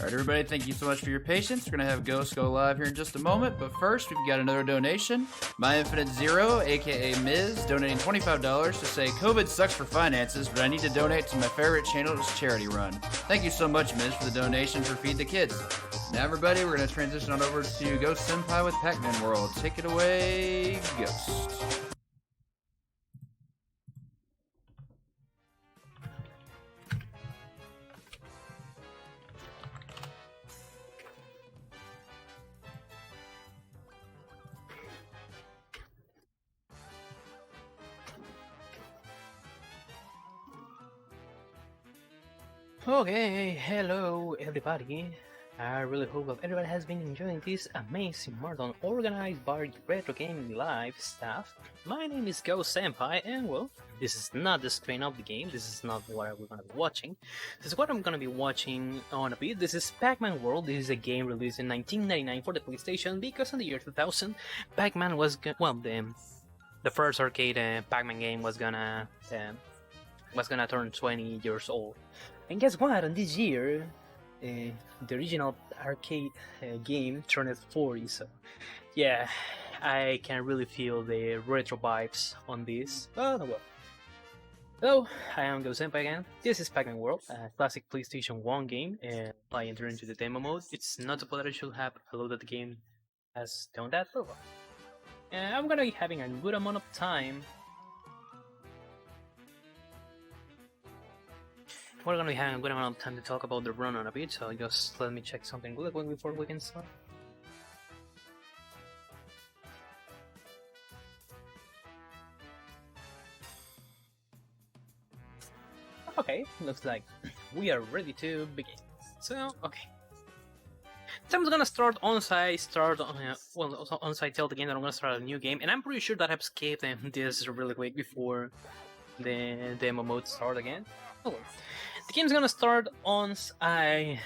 Alright everybody, thank you so much for your patience. We're going to have Ghost go live here in just a moment, but first we've got another donation. My Infinite Zero, aka Miz, donating $25 to say COVID sucks for finances, but I need to donate to my favorite channel's charity run. Thank you so much, Miz, for the donation for Feed the Kids. Now everybody, we're going to transition on over to GhostSenpai with Pac-Man World. Take it away, Ghost. Okay, hello everybody. I really hope that everyone has been enjoying this amazing marathon organized by Retro Gaming Live staff. My name is GhostSenpai, and well, this is not the screen of the game, this is not what we're gonna be watching. This is what I'm gonna be watching on a bit. This is Pac-Man World. This is a game released in 1999 for the PlayStation because in the year 2000, Pac-Man was the first arcade Pac-Man game was gonna turn 20 years old. And guess what? On this year, the original arcade game turned 40, so yeah, I can really feel the retro vibes on this. Oh, no, well. Hello, I am GhostSenpai again. This is Pac-Man World, a classic PlayStation 1 game, and I enter into the demo mode. It's not supposed that I should have loaded the game has done that, but well. I'm gonna be having a good amount of time. We're gonna be having a good amount of time to talk about the run on a bit, so just let me check something really quick before we can start. Okay, looks like we are ready to begin. So, okay. So I'm gonna start on-site, on-site tell the game that I'm gonna start a new game, and I'm pretty sure that I've skipped this really quick before the demo mode start again. Oh, the game's gonna start once I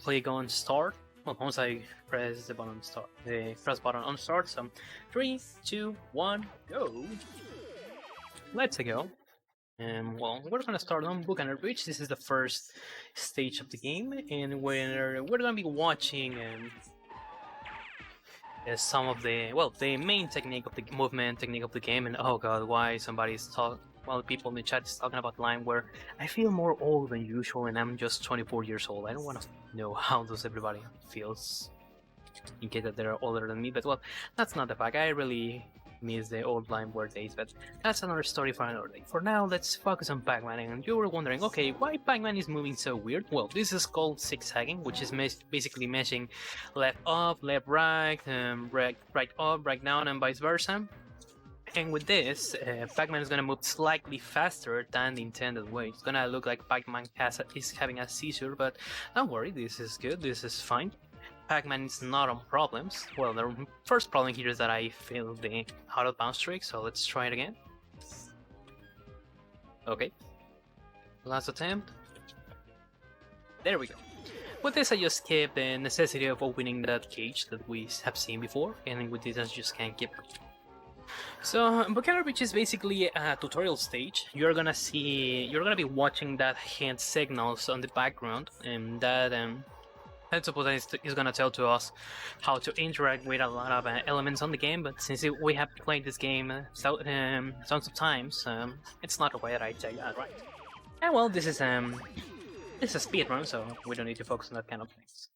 click on start. Well, once I press the button start, the press button on start. So, 3, 2, 1, go. Let's go. Well, we're gonna start on Buchanan Bridge. This is the first stage of the game, and we're gonna be watching some of the main technique of the movement technique of the game. And oh god, why somebody's talking? Well, people in the chat is talking about the line where I feel more old than usual and I'm just 24 years old. I don't want to know how does everybody feels in case that they're older than me, but well, that's not the fact. I really miss the old line word days, but that's another story for another day. For now, let's focus on Pac-Man, and you were wondering, okay, why Pac-Man is moving so weird? Well, this is called zigzagging, which is basically meshing left up, left right, right up, right down, and vice versa. And with this, Pac-Man is gonna move slightly faster than the intended way. It's gonna look like Pac-Man is having a seizure, but don't worry, this is good, this is fine. Pac-Man is not on problems. Well, the first problem here is that I failed the out of bounds trick, so let's try it again. Okay. Last attempt. There we go. With this, I just skipped the necessity of opening that cage that we have seen before, and with this, I just can't keep. So, Buchanan Bridge is basically a tutorial stage. You're gonna be watching that hand signals on the background, and that I suppose is gonna tell to us how to interact with a lot of elements on the game. But since we have played this game tons of times, it's not a way that I take that right. And well, this is a speedrun, so we don't need to focus on that kind of things.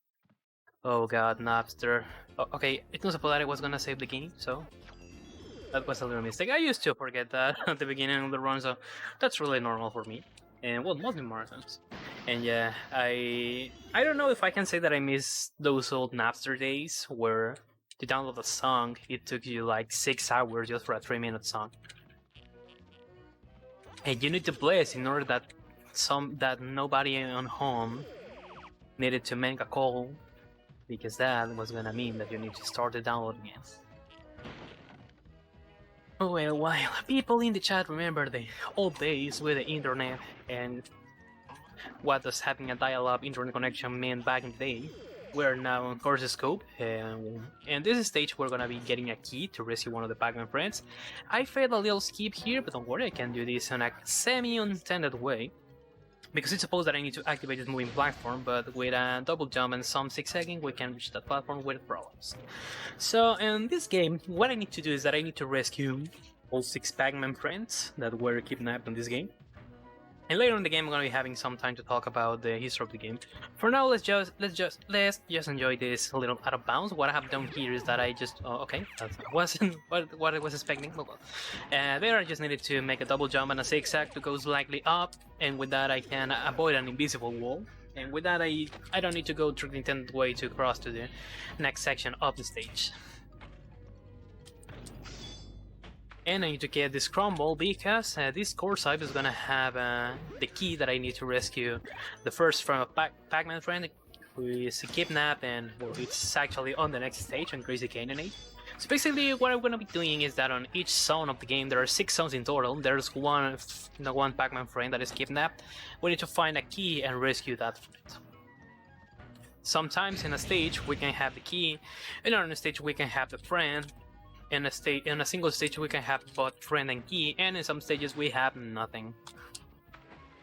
Oh god, Napster. Oh, okay, it was supposed that I was gonna save the game, so. That was a little mistake. I used to forget that at the beginning of the run, so that's really normal for me. And well, mostly marathons. And yeah, I don't know if I can say that I miss those old Napster days where to download a song it took you like 6 hours just for a 3-minute song. And you need to bless in order that nobody on home needed to make a call, because that was gonna mean that you need to start the download again. Well, while people in the chat remember the old days with the internet and what does having a dial-up internet connection meant back in the day, we're now on Course Scope, and in this stage we're gonna be getting a key to rescue one of the Pac-Man friends. I failed a little skip here, but don't worry, I can do this in a semi-intended way. because it's supposed that I need to activate this moving platform, but with a double jump and some zigzagging, we can reach that platform without problems. So in this game, what I need to do is that I need to rescue all 6 Pac-Man friends that were kidnapped in this game. And later in the game, I'm gonna be having some time to talk about the history of the game. For now, let's just enjoy this a little out of bounds. What I have done here is that I just okay, that wasn't what I was expecting. But well, there I just needed to make a double jump and a zigzag to go slightly up, and with that I can avoid an invisible wall. And with that, I don't need to go through the intended way to cross to the next section of the stage. And I need to get this crumble because this core site is gonna have the key that I need to rescue the first from a Pac-Man friend who is kidnapped, and well, it's actually on the next stage on Crazy Canyonade. So basically what I'm gonna be doing is that on each zone of the game, there are 6 zones in total. There's one Pac-Man friend that is kidnapped. We need to find a key and rescue that friend. Sometimes in a stage we can have the key, and on a stage we can have the friend. In a single stage we can have both friend and key, and in some stages we have nothing.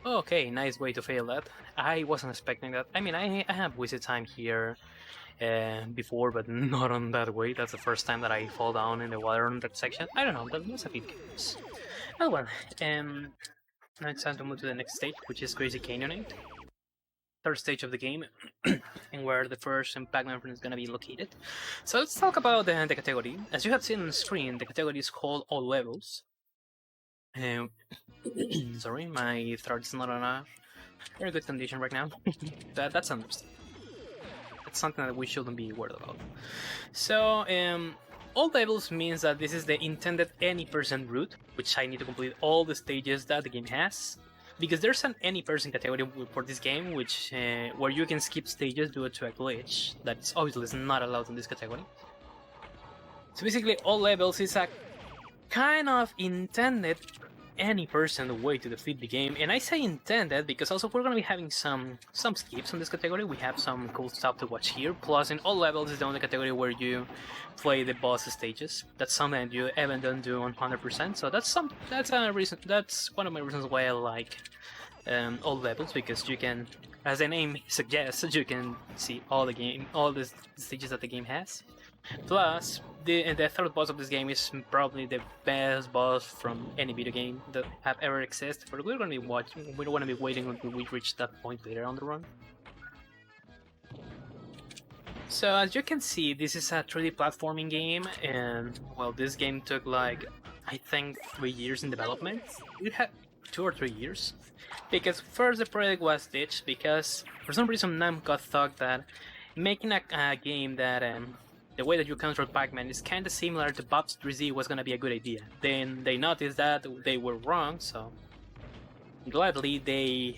Okay, nice way to fail that. I wasn't expecting that. I mean, I have wasted time here before, but not on that way. That's the first time that I fall down in the water on that section. I don't know, that was a bit curious. Oh well, now it's time to move to the next stage, which is Crazy Canyonade. Third stage of the game, and where the first Pac-Man friend is gonna be located. So let's talk about the category. As you have seen on the screen, the category is called All Levels. Sorry, my throat is not on a very good condition right now. That's understandable. It's something that we shouldn't be worried about. So, all levels means that this is the intended any person route, which I need to complete all the stages that the game has. Because there's an any person category for this game, which where you can skip stages due to a glitch that's obviously not allowed in this category. So basically, all levels is a kind of intended any person way to defeat the game, and I say intended because also we're gonna be having some skips in this category. We have some cool stuff to watch here. Plus, in all levels is the only category where you play the boss stages. That's something that you don't do 100%. So that's a reason. That's one of my reasons why I like all levels, because you can, as the name suggests, you can see all the stages that the game has. Plus, the third boss of this game is probably the best boss from any video game that have ever existed. But we're gonna be watching. We don't want to be waiting until we reach that point later on the run. So as you can see, this is a 3D platforming game, and well, this game took like I think 3 years in development. It had 2 or 3 years, because first the project was ditched because for some reason Namco thought that making a game that the way that you control Pac-Man is kind of similar to Bob's 3D was gonna be a good idea. Then they noticed that they were wrong, so gladly they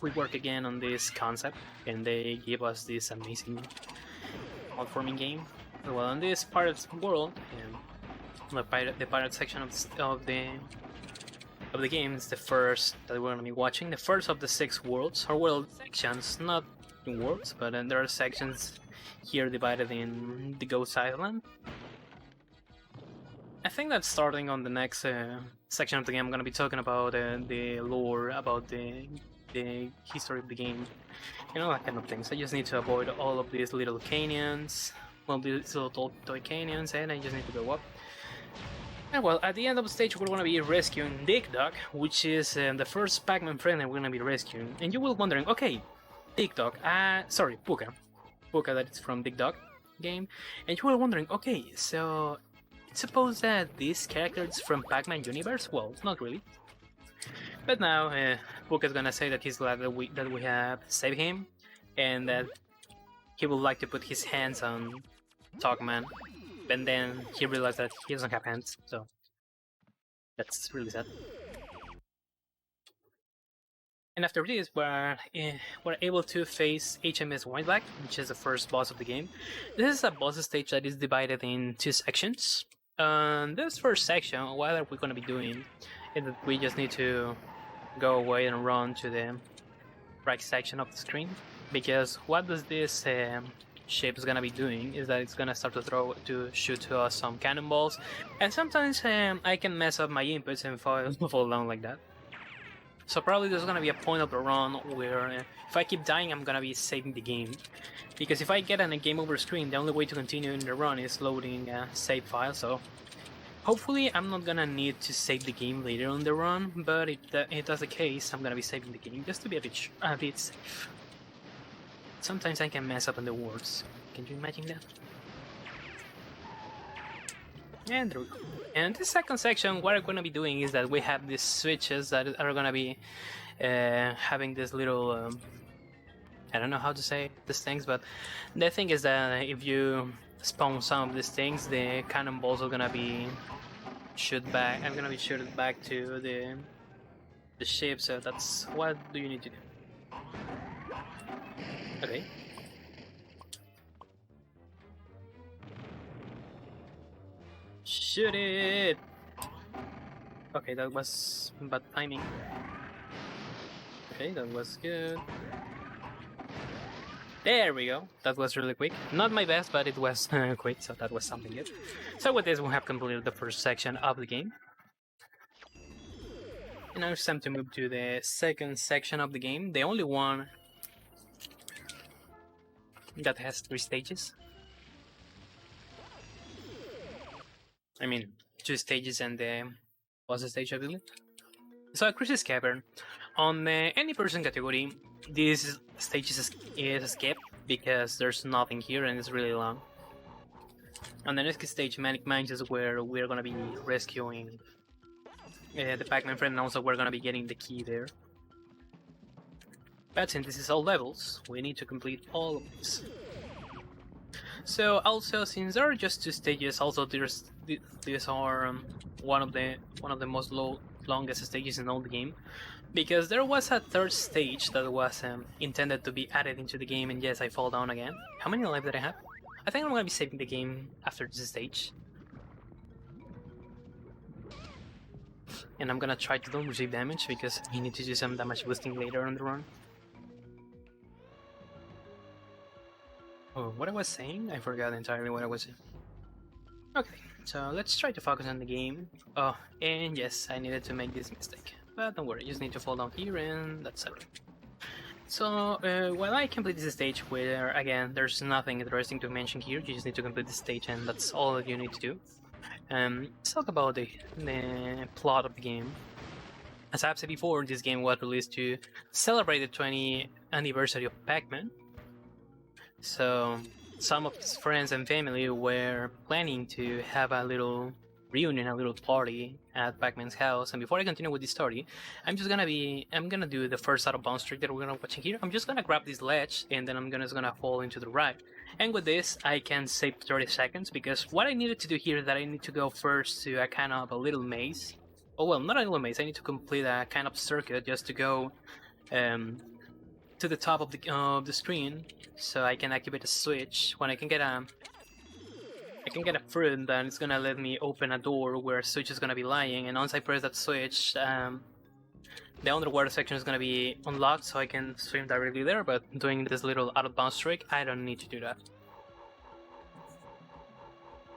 rework again on this concept, and they give us this amazing platforming game. Well, on this Pirates world, the pirate section of the game is the first that we're gonna be watching. The first of the 6 worlds, or world sections, not in worlds, but there are sections here divided in the Ghost Island. I think that starting on the next section of the game, I'm gonna be talking about the lore, about the history of the game, you know, that kind of things. I just need to avoid all of these little canyons, well, these little toy canyons, and I just need to go up. And well, at the end of the stage, we're gonna be rescuing Dig Dug, which is the first Pac-Man friend that we're gonna be rescuing. And you will wondering, okay, Dig Dug, sorry, Puka, that is from Dig Dug game, and you were wondering, okay, so suppose that this character is from Pac-Man universe? Well, not really. But now, Puka's gonna say that he's glad that we have saved him, and that he would like to put his hands on Pac-Man, but then he realized that he doesn't have hands, so that's really sad. And after this, we're able to face HMS Whiteblack, which is the first boss of the game. This is a boss stage that is divided in 2 sections. This first section, what are we going to be doing? Is that we just need to go away and run to the right section of the screen. Because what does this ship is going to be doing is that it's going to start to shoot to us some cannonballs. And sometimes I can mess up my inputs and fall down like that. So probably there's gonna be a point of the run where if I keep dying, I'm gonna be saving the game. Because if I get on a game over screen, the only way to continue in the run is loading a save file. So hopefully I'm not gonna need to save the game later on the run, but if that's the case, I'm gonna be saving the game just to be a bit safe. Sometimes I can mess up on the words. Can you imagine that? And there we go. And this second section, what we're going to be doing is that we have these switches that are going to be having this little... I don't know how to say these things, but the thing is that if you spawn some of these things, the cannonballs are going to be shoot back. I'm going to be shooted back to the ship, so that's what do you need to do. Okay. Shoot it! Okay, that was bad timing. Okay, that was good. There we go. That was really quick. Not my best, but it was quick, so that was something good. So with this, we have completed the first section of the game. And now it's time to move to the second section of the game. The only one that has 3 stages. I mean, 2 stages and the boss stage, I believe. So, Chris's Cavern. On any person category, this stage is skipped because there's nothing here and it's really long. On the next stage, Manic Mines, is where we're gonna be rescuing the Pac-Man friend, and also we're gonna be getting the key there. But since this is all levels, we need to complete all of this. So also, since there are just 2 stages, also these are one of the most longest stages in all the game, because there was a 3rd stage that was intended to be added into the game, and yes, I fall down again. How many lives did I have? I think I'm gonna be saving the game after this stage, and I'm gonna try to don't receive damage because I need to do some damage boosting later on the run. Oh, what I was saying? I forgot entirely what I was saying. Okay, so let's try to focus on the game. Oh, and yes, I needed to make this mistake. But don't worry, you just need to fall down here and that's it. So, while I complete this stage where, again, there's nothing interesting to mention here, you just need to complete the stage and that's all that you need to do. Let's talk about the plot of the game. As I've said before, this game was released to celebrate the 20th anniversary of Pac-Man. So some of his friends and family were planning to have a little reunion, a little party at Pac-Man's house. And before I continue with this story, I'm gonna do the first out of bounds trick that we're gonna watch here. I'm just gonna grab this ledge and then I'm gonna fall into the right. And with this, I can save 30 seconds because what I needed to do here is that I need to go first to a kind of a little maze. Oh well, not a little maze. I need to complete a kind of circuit just to go to the top of the screen, so I can activate a switch. When I can get a fruit, then it's gonna let me open a door where a switch is gonna be lying, and once I press that switch, the underwater section is gonna be unlocked, so I can swim directly there. But doing this little out of bounds trick, I don't need to do that.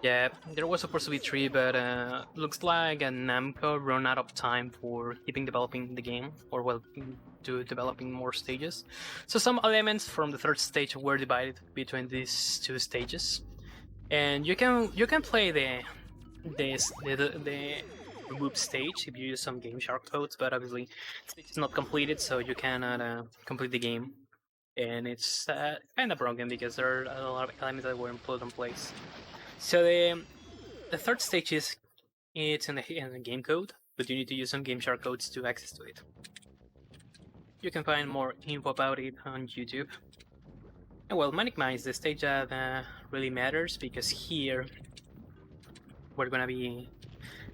Yeah, there was supposed to be 3, but looks like Namco run out of time for keeping developing the game, or well, to developing more stages. So some elements from the 3rd stage were divided between these 2 stages, and you can play the remove stage if you use some Game Shark codes, but obviously it's not completed, so you cannot complete the game, and it's kind of broken because there are a lot of elements that weren't put in place. So the 3rd stage it's in the game code, but you need to use some Game Shark codes to access to it. You can find more info about it on YouTube. And well, Manic Mine is the stage that really matters, because here we're gonna be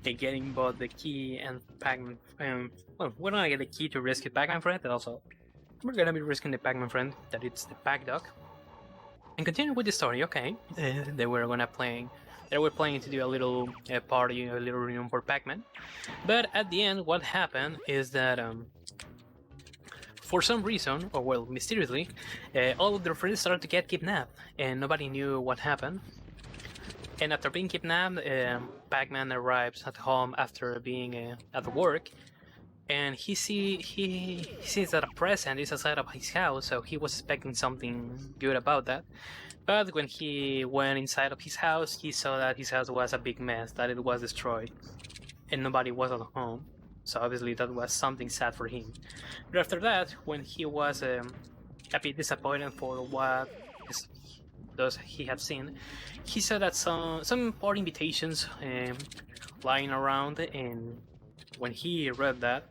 getting both the key and Pac-Man. Well, we're gonna get the key to rescue Pac-Man friend, and also we're gonna be rescuing the Pac-Man friend, that it's the Pac-Dog. And continue with the story, okay. They were planning to do a little party, a little reunion for Pac-Man. But at the end, what happened is that for some reason, or well, mysteriously, all of their friends started to get kidnapped, and nobody knew what happened. And after being kidnapped, Pac-Man arrives at home after being at work, and he sees that a present is outside of his house, so he was expecting something good about that. But when he went inside of his house, he saw that his house was a big mess, that it was destroyed, and nobody was at home. So obviously that was something sad for him. But after that, when he was a bit disappointed for what those he had seen, he saw that some party invitations lying around, and when he wrote that,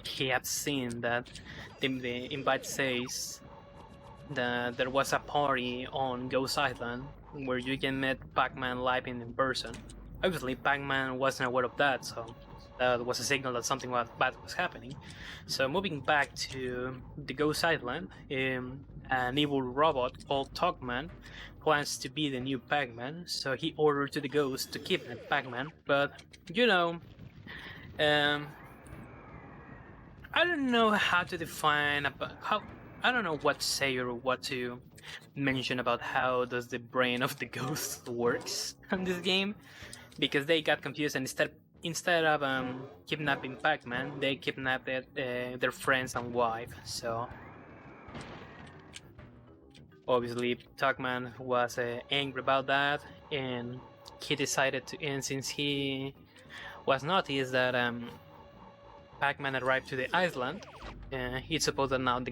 he had seen that the invite says that there was a party on Ghost Island where you can meet Pac-Man live in person. Obviously, Pac-Man wasn't aware of that, so that was a signal that something bad was happening. So moving back to the Ghost Island, an evil robot called Pac-Man plans to be the new Pac-Man, so he ordered to the ghost to kidnap Pac-Man, but you know, I don't know how to define I don't know what to say or what to mention about how does the brain of the ghost works in this game, because they got confused, and instead of kidnapping Pac-Man, they kidnapped their friends and wife. So obviously Pac-Man was angry about that, and he decided to, and since he was noticed that Pac-Man arrived to the island, it's supposed that now the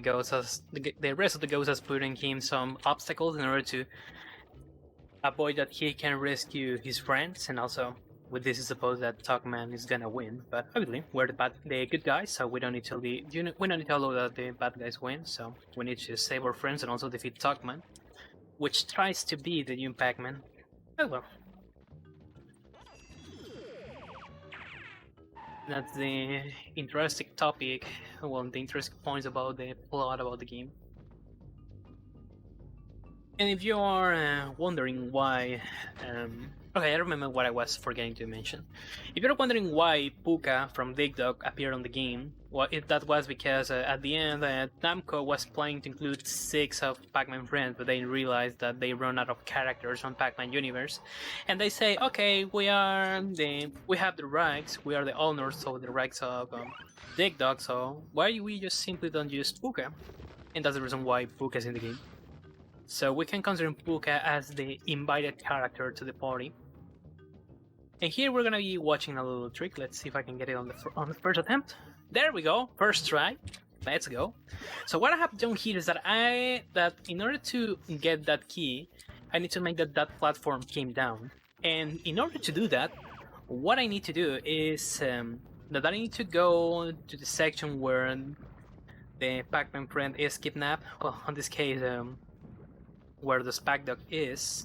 rest of the ghosts has putting him some obstacles in order to avoid that he can rescue his friends, and also with this it's supposed that Pac-Man is gonna win. But obviously we're the good guys, so we don't need to we don't need to allow that the bad guys win. So we need to save our friends and also defeat Pac-Man, which tries to be the new Pac-Man. Oh well. That's the interesting topic, well, the interesting points about the plot about the game. And if you are wondering why, okay, I remember what I was forgetting to mention. If you're wondering why Puka from Dig Dog appeared on the game, well, that was because at the end Namco was planning to include 6 of Pac-Man friends, but they realized that they run out of characters on Pac-Man universe, and they say, okay, we have the rights, we are the owners of the rights of Dig Dog, so why we just simply don't use Puka? And that's the reason why Puka is in the game. So we can consider Puka as the invited character to the party. And here we're gonna be watching a little trick. Let's see if I can get it on the first attempt. There we go, first try. Let's go. So what I have done here is that in order to get that key, I need to make that platform came down. And in order to do that, what I need to do is that I need to go to the section where the Pac-Man friend is kidnapped. Well, in this case, where the Spac Dog is,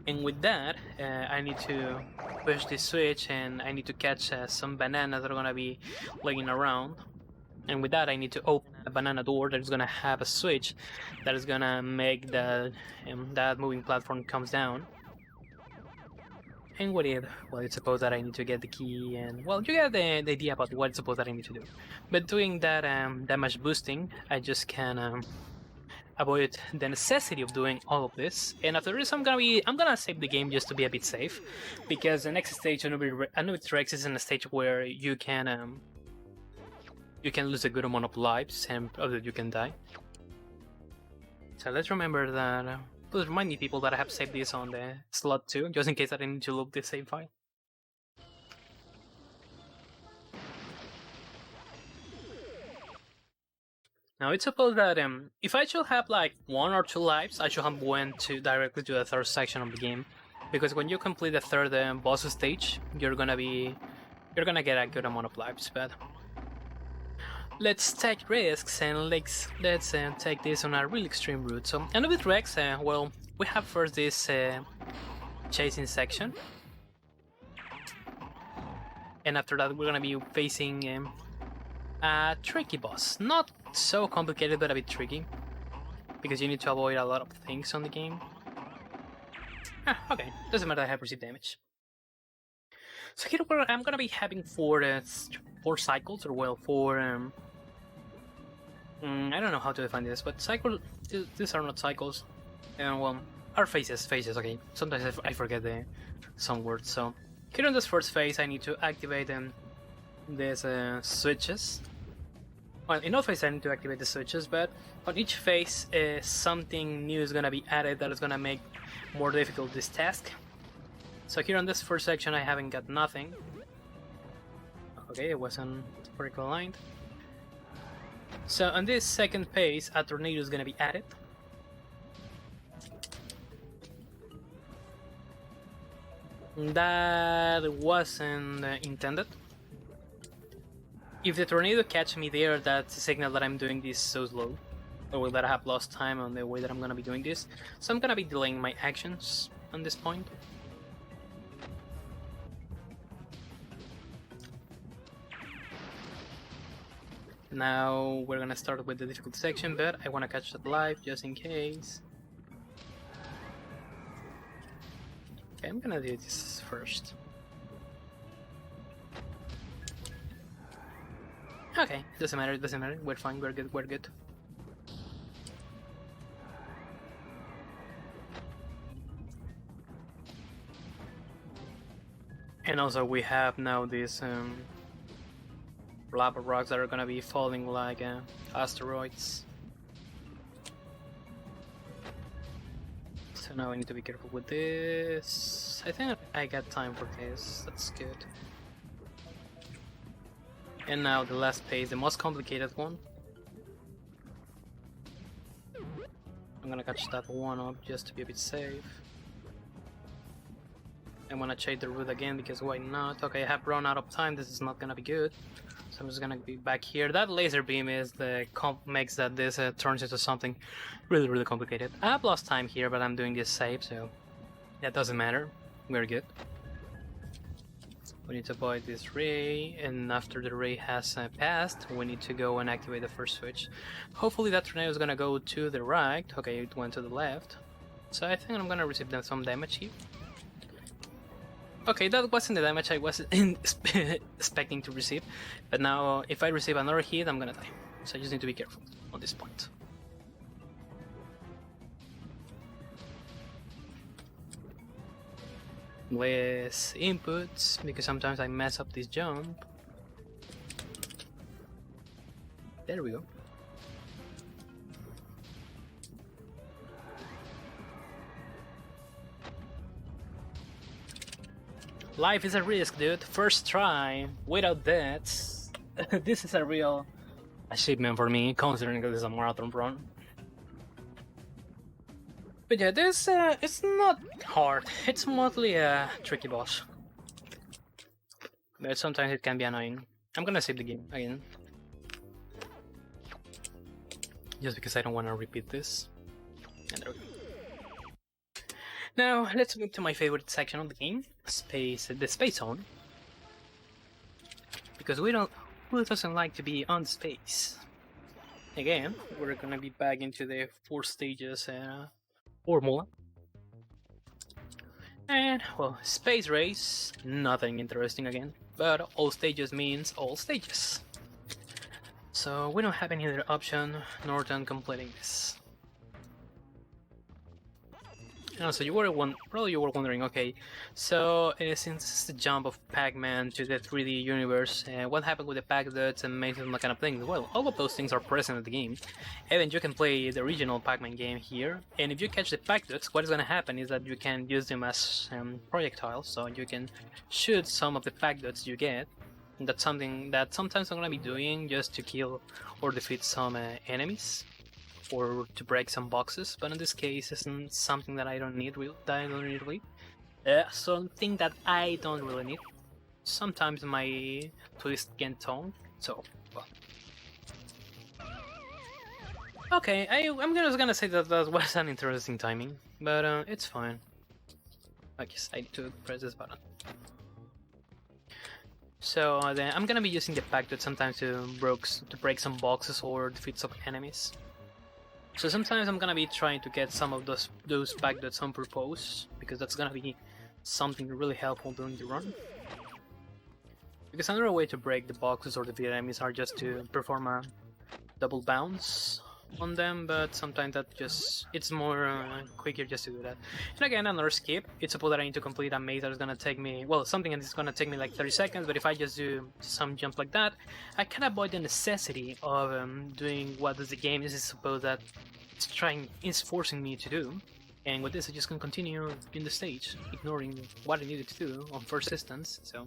and with that I need to push this switch, and I need to catch some bananas that are gonna be laying around, and with that I need to open a banana door that is gonna have a switch that is gonna make that moving platform comes down. And with it, well, it's supposed that I need to get the key, and well, you get the idea about what it's supposed that I need to do. But doing that damage boosting, I just can avoid the necessity of doing all of this. And after this, I'm gonna save the game just to be a bit safe, because the next stage, Anubis Rex, is in a stage where you can lose a good amount of lives, and you can die. So let's remember that. Please remind me, people, that I have saved this on the slot 2, just in case I need to look the save file. Now it's supposed that if I should have like 1 or 2 lives, I should have went directly to the third section of the game, because when you complete the third boss stage, you're gonna get a good amount of lives. But let's take risks, and let's take this on a really extreme route. So Anubis Rex, well, we have first this chasing section, and after that we're gonna be facing a tricky boss. Not so complicated, but a bit tricky, because you need to avoid a lot of things on the game. Okay, doesn't matter, I have received damage. So here I'm gonna be having 4 cycles, or well, 4 I don't know how to define this, but these are not cycles, and well, are phases, okay. Sometimes I forget some words. So here on this first phase I need to activate these switches. Well, in all phases I need to activate the switches, but on each phase something new is gonna be added that is gonna make more difficult this task. So here on this first section I haven't got nothing. Okay, it wasn't vertical aligned. So on this second phase a tornado is gonna be added. That wasn't intended. If the tornado catches me there, that's a signal that I'm doing this so slow, or that I have lost time on the way that I'm gonna be doing this. So I'm gonna be delaying my actions on this point. Now we're gonna start with the difficult section, but I wanna catch that live just in case. Okay, I'm gonna do this first. Okay, doesn't matter, doesn't matter. We're fine, we're good, we're good. And also we have now these lava rocks that are gonna be falling like asteroids. So now I need to be careful with this. I think I got time for this, that's good. And now the last phase, the most complicated one. I'm gonna catch that one up just to be a bit safe. I'm gonna change the route again because why not? Okay, I have run out of time, this is not gonna be good. So I'm just gonna be back here. That laser beam is the makes that this turns into something really complicated. I have lost time here, but I'm doing this safe, so that doesn't matter. We're good. We need to avoid this ray, and after the ray has passed, we need to go and activate the first switch. Hopefully that tornado is gonna go to the right. Okay, it went to the left. So I think I'm gonna receive some damage here. Okay, that wasn't the damage I was expecting to receive, but now if I receive another hit, I'm gonna die. So I just need to be careful on this point. Less inputs, because sometimes I mess up this jump. There we go. Life is a risk, dude. First try, without deaths. This is a real achievement for me, considering this is a marathon run. But yeah, this it's not hard. It's mostly a tricky boss. But sometimes it can be annoying. I'm gonna save the game again. Just because I don't want to repeat this. And there we go. Now, let's move to my favorite section of the game, the space zone. Because who doesn't like to be on space? Again, we're gonna be back into the 4 stages formula. And, well, space race, nothing interesting again. But all stages means all stages. So we don't have any other option nor than completing this. So you were wondering, okay, so since it's the jump of Pac-Man to the 3D universe, what happened with the Pac-Dots and maintenance and that kind of thing? Well, all of those things are present in the game. Even you can play the original Pac-Man game here, and if you catch the Pac-Dots, what is going to happen is that you can use them as projectiles, so you can shoot some of the Pac-Dots you get. And that's something that sometimes I'm going to be doing just to kill or defeat some enemies, or to break some boxes, but in this case isn't something that I don't need really. Something that I don't really need. Sometimes my twist can tone, so well. Okay, I'm just gonna say that that was an interesting timing, but it's fine. I guess I need to press this button. So then I'm gonna be using the Pac-Dot sometimes to break some boxes or defeat some enemies. So sometimes I'm gonna be trying to get some of those Pac-Dots on purpose, because that's gonna be something really helpful during the run. Because another way to break the boxes or defeat enemies are just to perform a double bounce, on them, but sometimes that just it's more quicker just to do that. And again, another skip. It's supposed that I need to complete a maze that is gonna take me, well, something that is gonna take me like 30 seconds, but if I just do some jump like that, I can avoid the necessity of doing what the game is supposed that it's forcing me to do. And with this, I just can continue in the stage, ignoring what I needed to do on first instance, so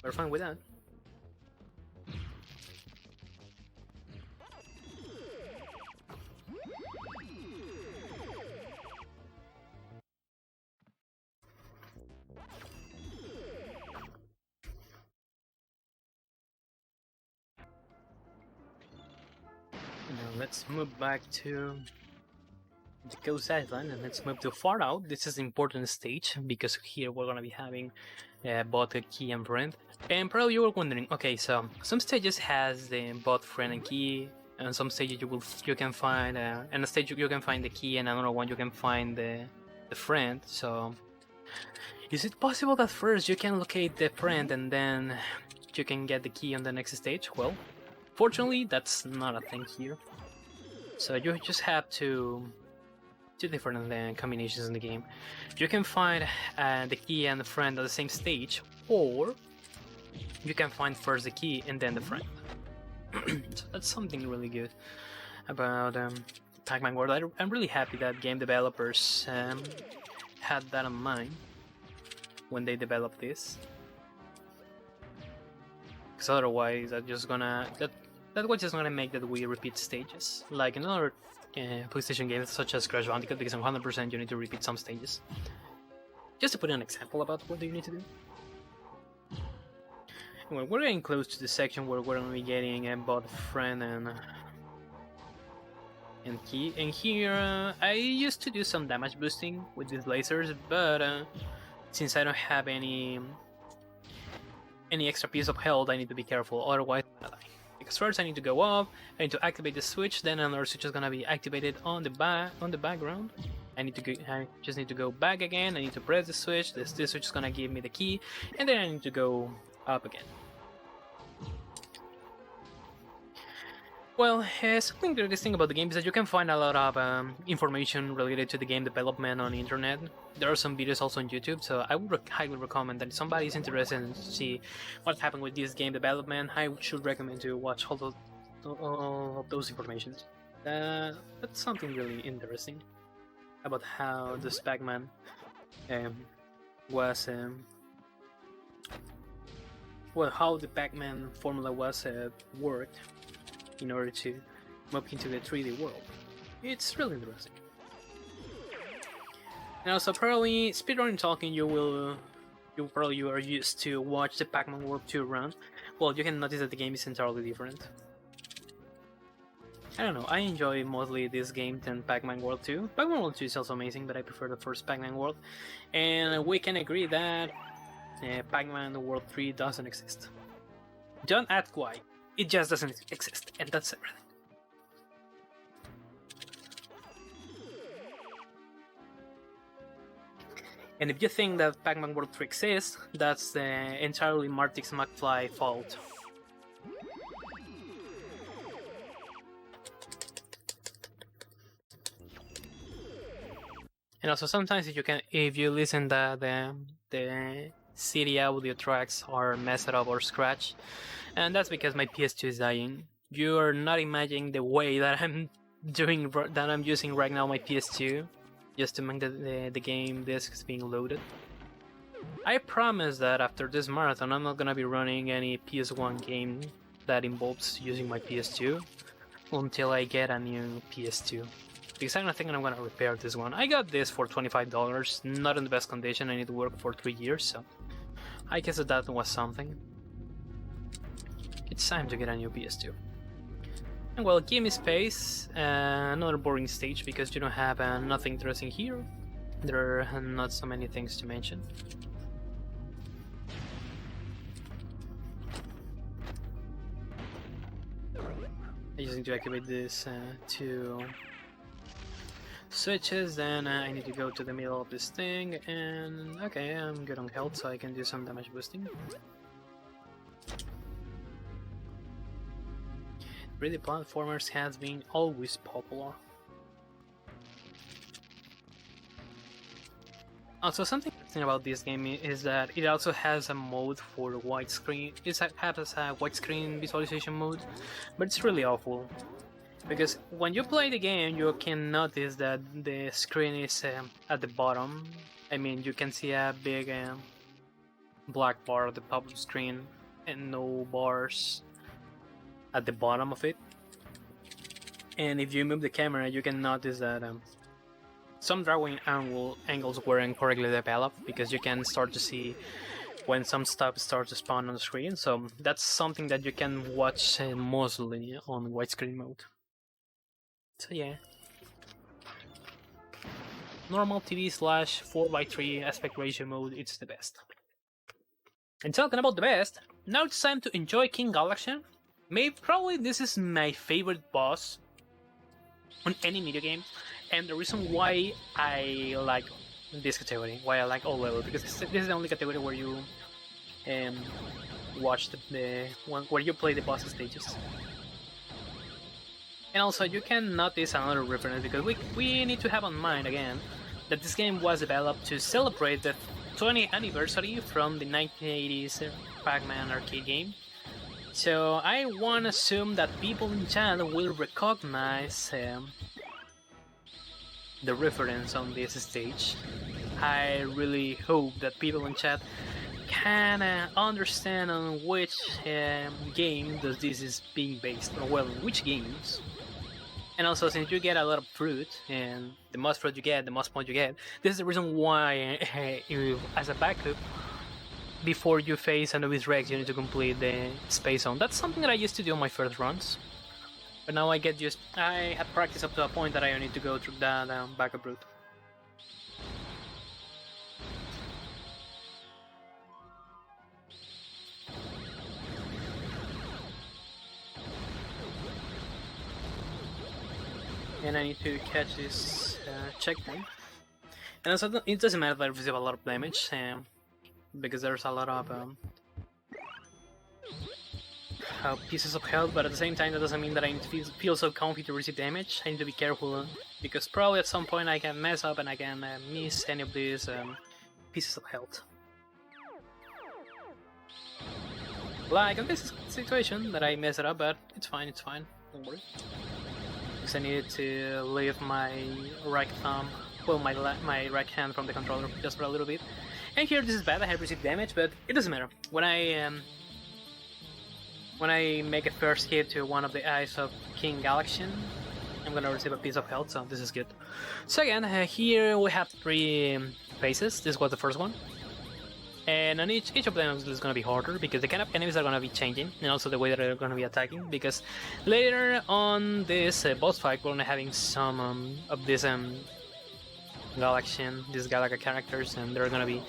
we're fine with that. Now let's move back to the Ghost Island and let's move to Far Out. This is an important stage because here we're gonna be having both a key and friend. And probably you were wondering, okay, so some stages has the both friend and key, and some stages you can find, and a stage you can find the key, and another one you can find the friend. So is it possible that first you can locate the friend and then you can get the key on the next stage? Well, fortunately, that's not a thing here. So you just have two different combinations in the game. You can find the key and the friend at the same stage, or you can find first the key and then the friend. So that's something really good about Pac-Man World. I'm really happy that game developers had that in mind when they developed this. Because otherwise, that was just gonna make that we repeat stages, like in other PlayStation games such as Crash Bandicoot, because 100% you need to repeat some stages. Just to put an example about what you need to do. Anyway, we're getting close to the section where we're gonna be getting both friend and key. And here, I used to do some damage boosting with these lasers, but since I don't have any extra piece of health, I need to be careful, otherwise I'm gonna die. Because first I need to go up, I need to activate the switch, then another switch is gonna be activated on the background. I just need to go back again, I need to press the switch, this switch is gonna give me the key, and then I need to go up again. Well, something interesting about the game is that you can find a lot of information related to the game development on the internet. There are some videos also on YouTube, so I would highly recommend that if somebody is interested in see what happened with this game development, I should recommend to watch all of those informations. That's something really interesting about how this Pac-Man was, well, how the Pac-Man formula was worked in order to move into the 3D world. It's really interesting. Now, so probably speedrunning talking, you are used to watch the Pac-Man World 2 run. Well, you can notice that the game is entirely different. I don't know, I enjoy mostly this game than Pac-Man World 2. Pac-Man World 2 is also amazing, but I prefer the first Pac-Man World. And we can agree that Pac-Man World 3 doesn't exist. Don't ask why. It just doesn't exist, and that's everything. And if you think that Pac-Man World 3 exists, that's entirely Martix McFly fault. And also sometimes if you listen that the CD audio tracks are messed up or scratched, and that's because my PS2 is dying. You are not imagining the way that I'm using right now my PS2 just to make the game discs being loaded. I promise that after this marathon I'm not gonna be running any PS1 game that involves using my PS2 until I get a new PS2. Because I don't think I'm gonna repair this one. I got this for $25, not in the best condition. I need to work for 3 years, so I guess that was something. It's time to get a new PS2. And well, give me space, another boring stage because you don't have nothing interesting here. There are not so many things to mention. I just need to activate this two switches, then I need to go to the middle of this thing, and okay, I'm good on health so I can do some damage boosting. 3D platformers has been always popular. Also, something interesting about this game is that it also has a mode for widescreen. It has a widescreen visualization mode, but it's really awful. Because when you play the game, you can notice that the screen is at the bottom. I mean, you can see a big black bar at the top of the screen and no bars at the bottom of it. And if you move the camera, you can notice that some drawing angles were incorrectly developed, because you can start to see when some stuff starts to spawn on the screen. So that's something that you can watch mostly on widescreen mode. So yeah, normal TV / 4:3 aspect ratio mode, it's the best. And talking about the best, now it's time to enjoy King Galaxian. Probably this is my favorite boss on any video game, and the reason why I like this category, why I like all levels, because this is the only category where you watch the one where you play the boss stages. And also you can notice another reference, because we need to have in mind again that this game was developed to celebrate the 20th anniversary from the 1980s Pac-Man arcade game. So I want to assume that people in chat will recognize the reference on this stage. I really hope that people in chat can understand on which game does this is being based, or well, which games. And also, since you get a lot of fruit, and the most fruit you get, the most points you get, this is the reason why, as a backup, before you face Anubis Rex, you need to complete the Space Zone. That's something that I used to do on my first runs. But now I had practice up to a point that I need to go through that backup route. And I need to catch this checkpoint. And also, it doesn't matter that I receive a lot of damage, because there's a lot of pieces of health, but at the same time that doesn't mean that I need to feel so comfy to receive damage. I need to be careful, because probably at some point I can mess up and I can miss any of these pieces of health. Like in this situation that I mess it up, but it's fine, don't worry. Because I needed to leave my right thumb, well, my right hand from the controller just for a little bit. And here this is bad, I have received damage, but it doesn't matter. When I make a first hit to one of the eyes of King Galaxian, I'm gonna receive a piece of health, so this is good. So again, here we have 3 phases. This was the first one. And on each of them is going to be harder, because the kind of enemies are going to be changing, and also the way that they're going to be attacking, because later on this boss fight we're going to be having some of these Galaxian, these Galaga characters, and they're going to be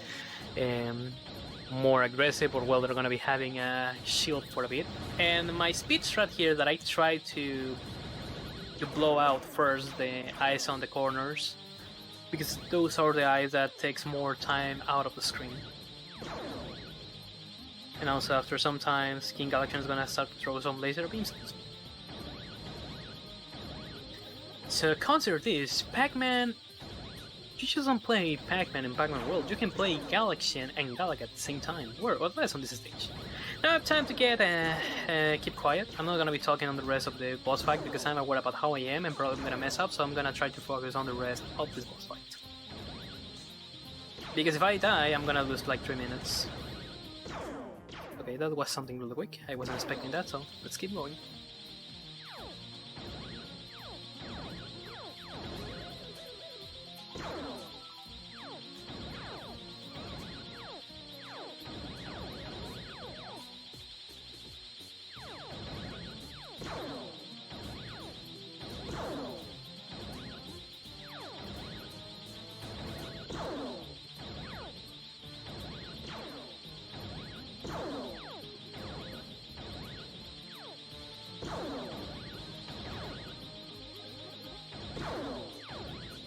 more aggressive, or well, they're going to be having a shield for a bit. And my speed strat here that I try to blow out first the eyes on the corners, because those are the eyes that takes more time out of the screen. And also after some time, King Galaxian is gonna start to throw some laser beams. So consider this, Pac-Man, you shouldn't play Pac-Man in Pac-Man World, you can play Galaxian and Galaga at the same time, or less on this stage. Now I have time to keep quiet. I'm not gonna be talking on the rest of the boss fight, because I'm aware about how I am and probably gonna mess up, so I'm gonna try to focus on the rest of this boss fight. Because if I die, I'm gonna lose like 3 minutes. Okay, that was something really quick. I wasn't expecting that, so let's keep going.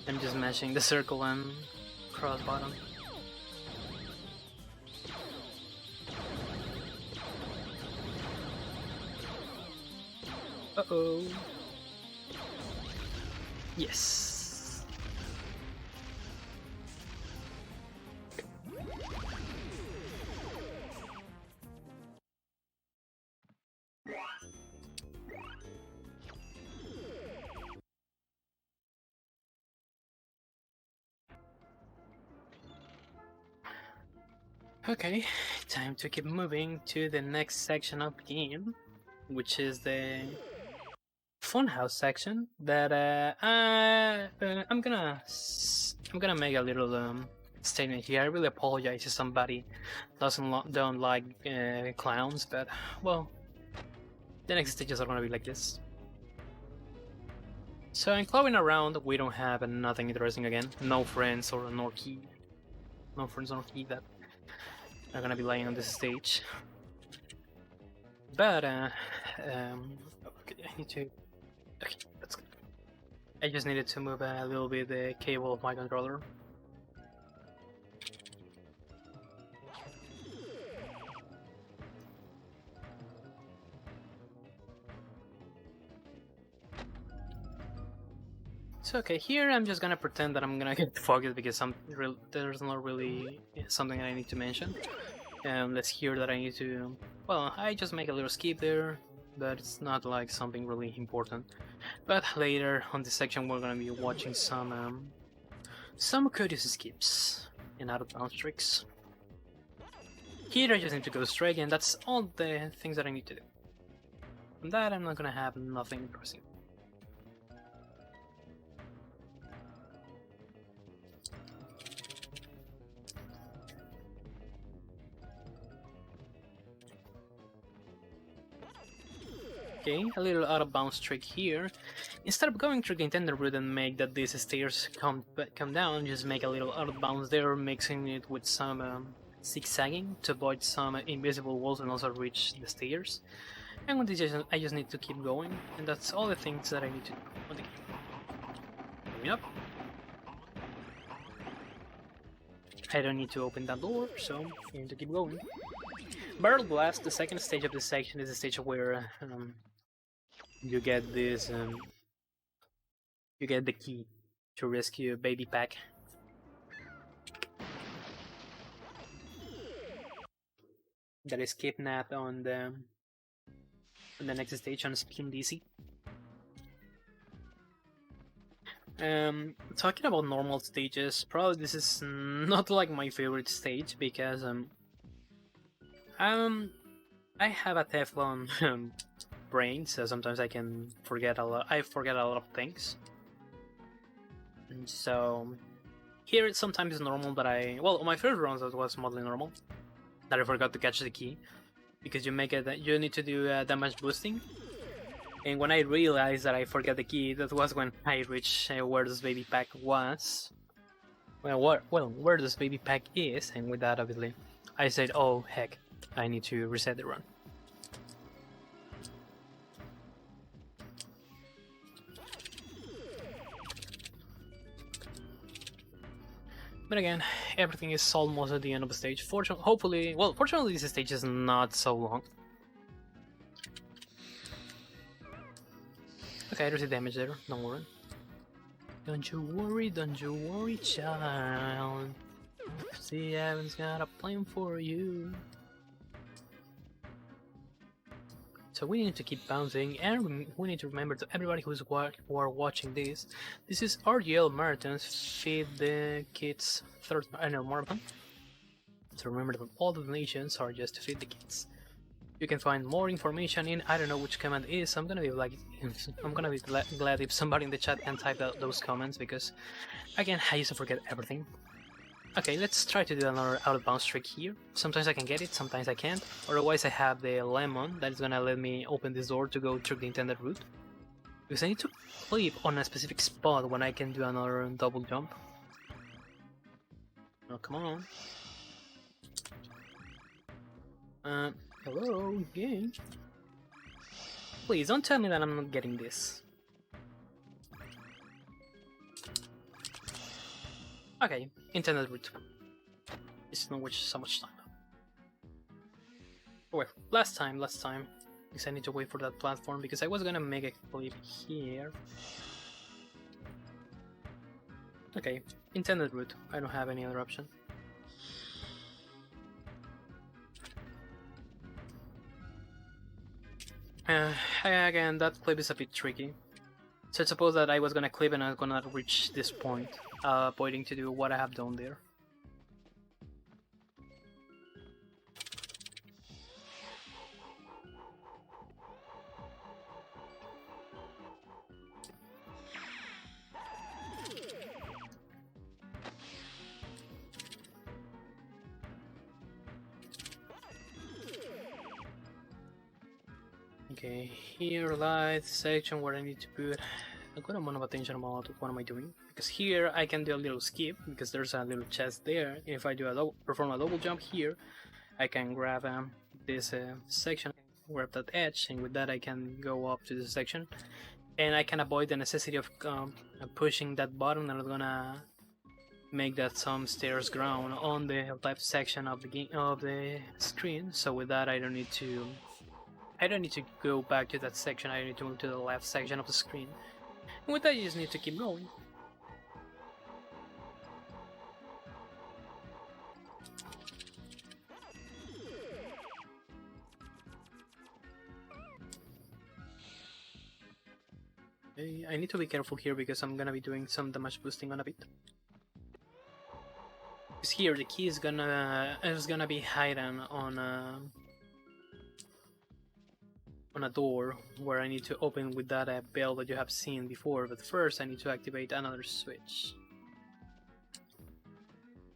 I'm just mashing the circle and cross button. Uh-oh. Yes. Okay, time to keep moving to the next section of the game, which is the funhouse section. That I'm gonna make a little statement here. I really apologize if somebody don't like clowns, but well, the next stages are gonna be like this. So in clowning around, we don't have nothing interesting again. No friends or nor key. No friends nor key that are gonna be lying on this stage. But okay, I need to. Okay, that's good. I just needed to move a little bit the cable of my controller. So okay, here I'm just gonna pretend that I'm gonna get focused because there's not really something I need to mention. Let's hear that I need to. Well, I just make a little skip there, but it's not like something really important. But later on this section, we're gonna be watching some courteous skips and out of bounds tricks. Here I just need to go straight, and that's all the things that I need to do. From that, I'm not gonna have nothing interesting. Okay, a little out of bounds trick here. Instead of going through the intended route and make that these stairs come down, just make a little out of bounds there, mixing it with some zigzagging to avoid some invisible walls and also reach the stairs. And with this, I just need to keep going, and that's all the things that I need to do on the game. Moving up. I don't need to open that door, so I need to keep going. Barrel Blast, the second stage of this section, is the stage where you get this, you get the key to rescue Baby Pac. That is kidnapped on the next stage on Spin DC. Talking about normal stages, probably this is not like my favorite stage because I have a Teflon brain, so sometimes I can forget a lot. I forget a lot of things. And so here it's sometimes normal that on my first rounds it was mostly normal that I forgot to catch the key because you need to do damage boosting. And when I realized that I forgot the key, that was when I reached where this Baby Pac was. Where this Baby Pac is, and with that obviously I said, oh heck, I need to reset the run. But again, everything is almost at the end of the stage. Fortunately, this stage is not so long. Okay, there's a damage there, don't worry. Don't you worry, child. See, Evan's got a plan for you. So we need to keep bouncing, and we need to remember to everybody who are watching this is RGL Marathons Feed the Kids third annual marathon. So remember that all the donations are just to feed the kids. You can find more information in, I don't know which command is. I'm gonna be glad if somebody in the chat can type out those comments because again I used to forget everything. Okay, let's try to do another out of bounds trick here. Sometimes I can get it, sometimes I can't. Otherwise I have the lemon that is gonna let me open this door to go through the intended route. Because I need to flip on a specific spot when I can do another double jump. Oh, come on. Hello, game. Please don't tell me that I'm not getting this. Okay, intended route. This is not so much time. Oh, well, last time. Because I need to wait for that platform, because I was gonna make a clip here. Okay, intended route. I don't have any other option. Again, that clip is a bit tricky. So suppose that I was gonna clip and I was gonna reach this point, avoiding to do what I have done there. Okay, here lies the section where I need to put a good amount of attention about what am I doing. Because here I can do a little skip, because there's a little chest there. If I do perform a double jump here, I can grab this section, grab that edge, and with that I can go up to this section. And I can avoid the necessity of pushing that button that is gonna make that some stairs ground on the left section of the screen. So with that I don't need to go back to that section, I need to move to the left section of the screen. And with that you just need to keep going. Okay, I need to be careful here because I'm gonna be doing some damage boosting on a bit. Because here the key is gonna be hidden on a door where I need to open with that bell that you have seen before, but first I need to activate another switch.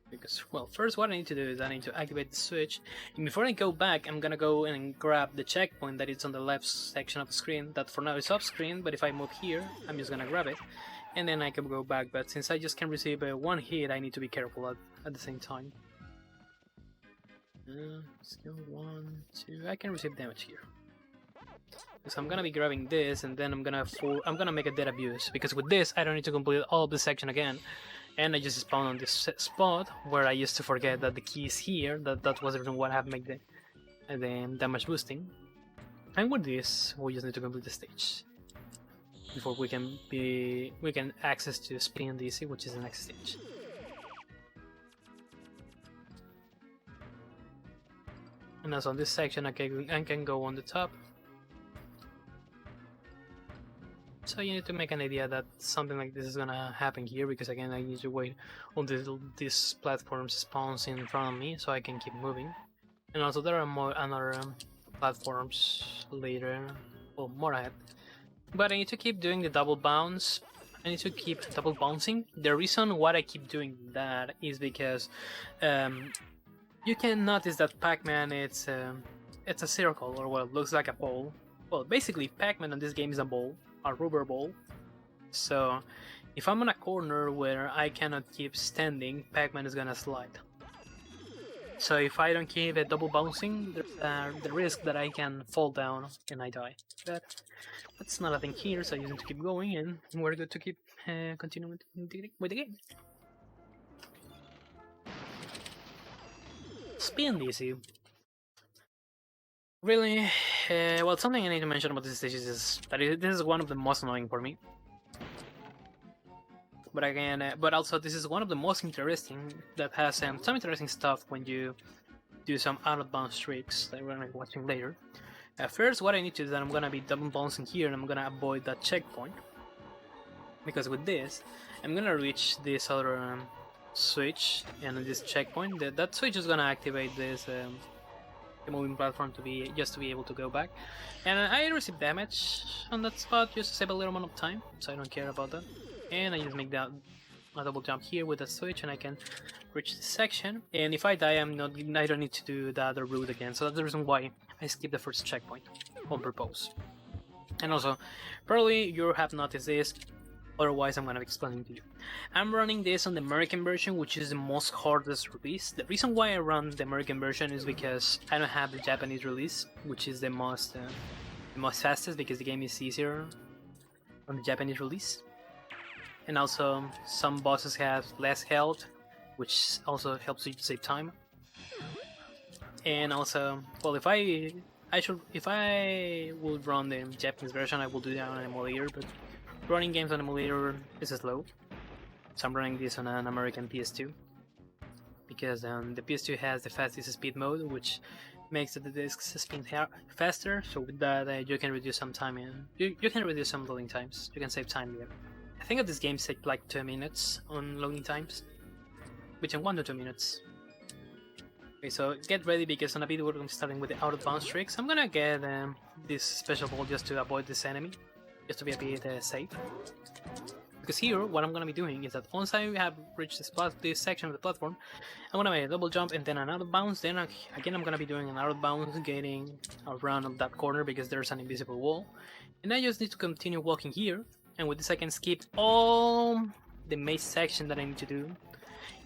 Because, well, first what I need to do is I need to activate the switch, and before I go back I'm gonna go and grab the checkpoint that is on the left section of the screen, that for now is off screen, but if I move here I'm just gonna grab it, and then I can go back, but since I just can receive one hit I need to be careful at the same time. Skill 1, 2, I can receive damage here. So I'm gonna be grabbing this, and then I'm gonna make a dead abuse, because with this I don't need to complete all of this section again, and I just spawn on this spot where I used to forget that the key is here. That was the reason why I have made the damage boosting. And with this, we just need to complete the stage before we can access to Spin DC, which is the next stage. And as on this section, I can go on the top. So you need to make an idea that something like this is gonna happen here, because again I need to wait until this platform spawns in front of me so I can keep moving. And also there are other platforms later, well, more ahead. But I need to keep doing the double bounce. I need to keep double bouncing. The reason why I keep doing that is because you can notice that Pac-Man it's a circle, or what looks like a ball. Well, basically Pac-Man in this game is a ball. A rubber ball. So if I'm on a corner where I cannot keep standing, Pac-Man is gonna slide. So if I don't keep it double bouncing, there's the risk that I can fall down and I die. But that's not a thing here, so I just need to keep going, and we're good to keep continuing with the game. Spin DC. Really, well, something I need to mention about this stage is that this is one of the most annoying for me. But again, but also this is one of the most interesting, that has some interesting stuff when you do some out of bounds tricks that we're gonna be watching later. First, what I need to do is that I'm gonna be double bouncing here, and I'm gonna avoid that checkpoint, because with this, I'm gonna reach this other switch and this checkpoint. That switch is gonna activate this. The moving platform to be able to go back, and I receive damage on that spot just to save a little amount of time, so I don't care about that. And I just make that a double jump here with the switch, and I can reach this section. And if I die, I don't need to do the other route again. So that's the reason why I skip the first checkpoint on purpose. And also, probably you have noticed this. Otherwise, I'm gonna be explaining to you. I'm running this on the American version, which is the most hardest release. The reason why I run the American version is because I don't have the Japanese release, which is the most fastest, because the game is easier on the Japanese release. And also, some bosses have less health, which also helps you to save time. And also, well, if I if I would run the Japanese version, I will do that on emulator, but running games on emulator is slow. So I'm running this on an American PS2 because the PS2 has the fastest speed mode, which makes the discs spin faster. So with that, you can reduce some time and you can reduce some loading times. You can save time there. I think that this game takes like 2 minutes on loading times, between 1 to 2 minutes. Okay, so get ready because on a video we're going to be starting with the out of bounds tricks. I'm gonna get this special ball just to avoid this enemy, just to be a bit safe. Because here, what I'm gonna be doing is that once I have reached this section of the platform, I'm gonna make a double jump and then an out of bounds. Then again, I'm gonna be doing an out of bounds, getting around that corner because there's an invisible wall. And I just need to continue walking here. And with this, I can skip all the maze section that I need to do.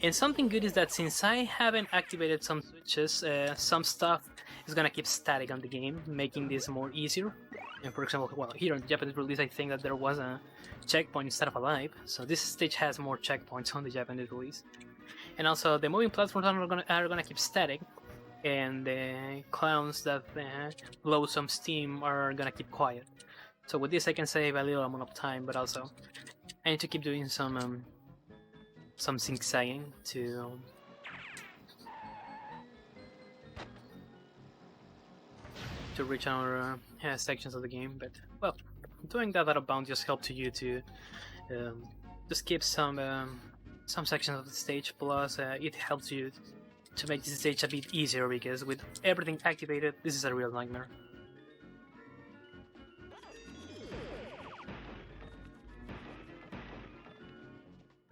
And something good is that since I haven't activated some switches, some stuff is gonna keep static on the game, making this more easier. And for example, well, here on the Japanese release, I think that there was a checkpoint instead of a life, so this stage has more checkpoints on the Japanese release. And also, the moving platforms are gonna keep static, and the clowns that blow some steam are gonna keep quiet. So with this, I can save a little amount of time, but also I need to keep doing some zigzagging to reach our sections of the game. But well, doing that out of bounds just helps you to skip some sections of the stage. Plus, it helps you to make this stage a bit easier because with everything activated, this is a real nightmare.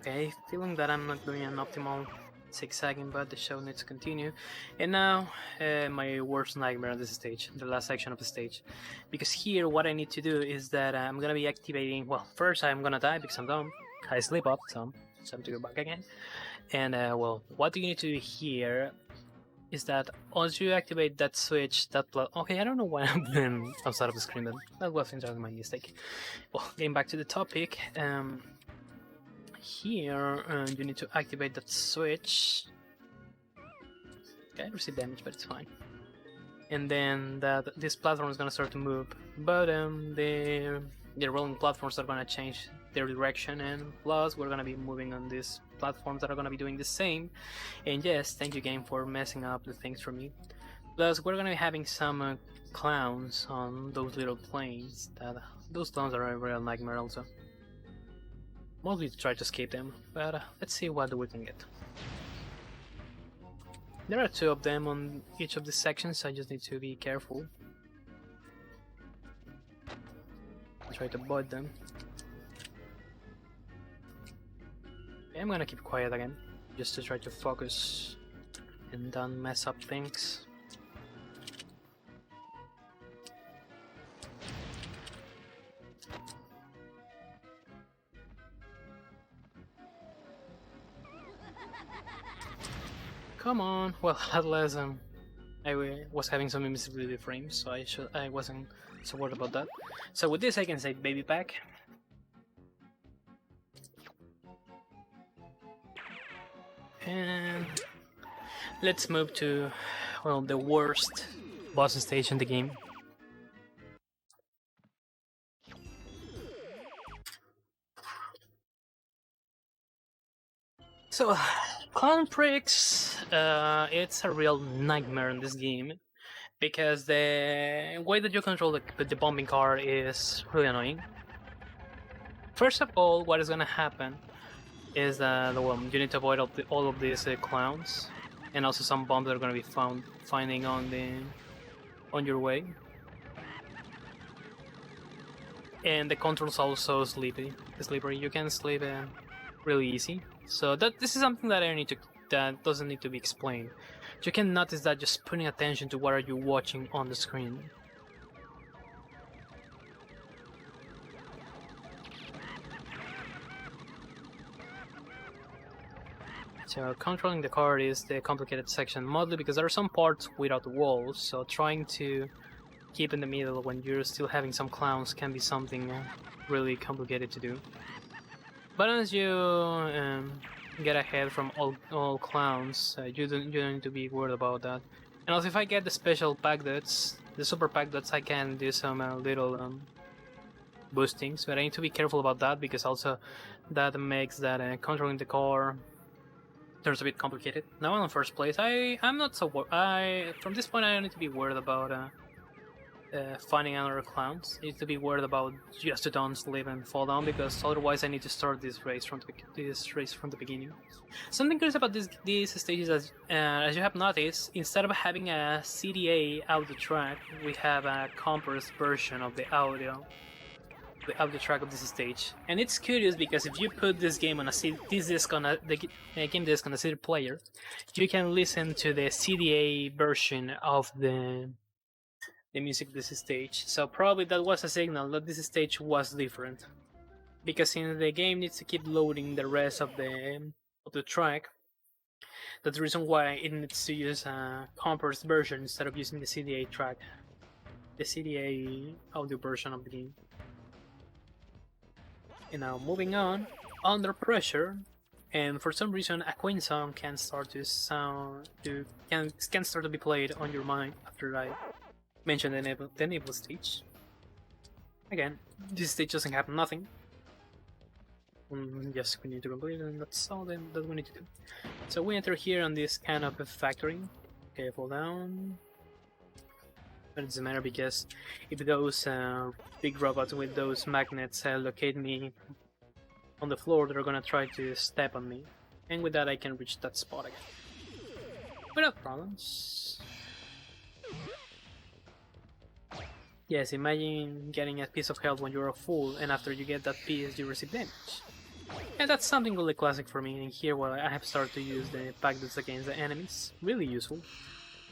Okay, feeling that I'm not doing an optimal zigzagging, but the show needs to continue. And now, my worst nightmare on this stage, the last section of the stage. Because here, what I need to do is that I'm gonna be activating, well, first I'm gonna die because I'm dumb. I sleep up, so I have to go back again. And, well, what you need to do here is that once you activate that switch, okay, I don't know why I'm doing outside of the screen, but that was entirely my mistake. Well, getting back to the topic, here, you need to activate that switch. Okay, I received damage, but it's fine. And then this platform is gonna start to move, but the rolling platforms are gonna change their direction, and plus we're gonna be moving on these platforms that are gonna be doing the same. And yes, thank you game for messing up the things for me. Plus, we're gonna be having some clowns on those little planes. Those clowns are a real nightmare also. Mostly to try to escape them, but let's see what we can get. There are 2 of them on each of the sections, so I just need to be careful. Try to avoid them. Okay, I'm gonna keep quiet again, just to try to focus and don't mess up things. Come on! Well, at last I was having some invisibility frames, so I wasn't so worried about that. So with this I can say baby pack. And let's move to, well, the worst boss stage in the game. So, Clown Pricks, it's a real nightmare in this game because the way that you control the bombing car is really annoying. First of all, what is gonna happen is that you need to avoid all of these clowns, and also some bombs that are gonna be finding on your way. And the controls also slippery. You can sleep really easy. So this is something that doesn't need to be explained. You can notice that just putting attention to what are you watching on the screen. So controlling the car is the complicated section, mostly because there are some parts without the walls, so trying to keep in the middle when you're still having some clowns can be something really complicated to do. But as you get ahead from all clowns, you don't need to be worried about that. And also, if I get the special pack duds, the super pack that I can do some little boostings, but I need to be careful about that because also that makes that controlling the car turns a bit complicated. Now in first place, I'm not so from this point I don't need to be worried about finding another clowns. I need to be worried about just don't slip and fall down because otherwise I need to start this race from the beginning. Something curious about these stages, as you have noticed, instead of having a CDA audio track, we have a compressed version of the audio track of this stage. And it's curious because if you put this game on the game disc on a CD player, you can listen to the CDA version of the music of this stage. So probably that was a signal that this stage was different, because since the game needs to keep loading the rest of the track, that's the reason why it needs to use a compressed version instead of using the CDA track, the CDA audio version of the game. And now moving on, Under Pressure, and for some reason a Queen song can start to be played on your mind after I mention the enable stage. Again, this stage doesn't have nothing. Yes, we need to complete it, and that's all that we need to do. So we enter here on this kind of a factory. Okay, fall down. But it doesn't matter because if those big robots with those magnets locate me on the floor, they're gonna try to step on me. And with that I can reach that spot again without problems. Yes, imagine getting a piece of health when you're full, and after you get that piece you receive damage. And that's something really classic for me, and here where I have started to use the pack that's against the enemies. Really useful.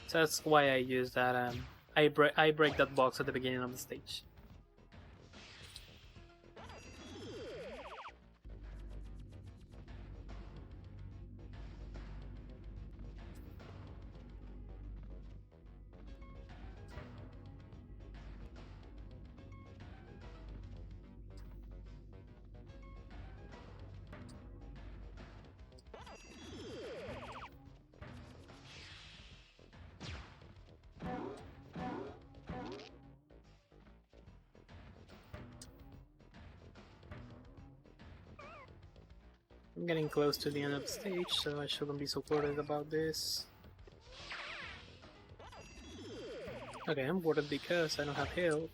So that's why I use that, I break that box at the beginning of the stage. I'm getting close to the end of the stage, so I shouldn't be so worried about this. Okay, I'm worried because I don't have health.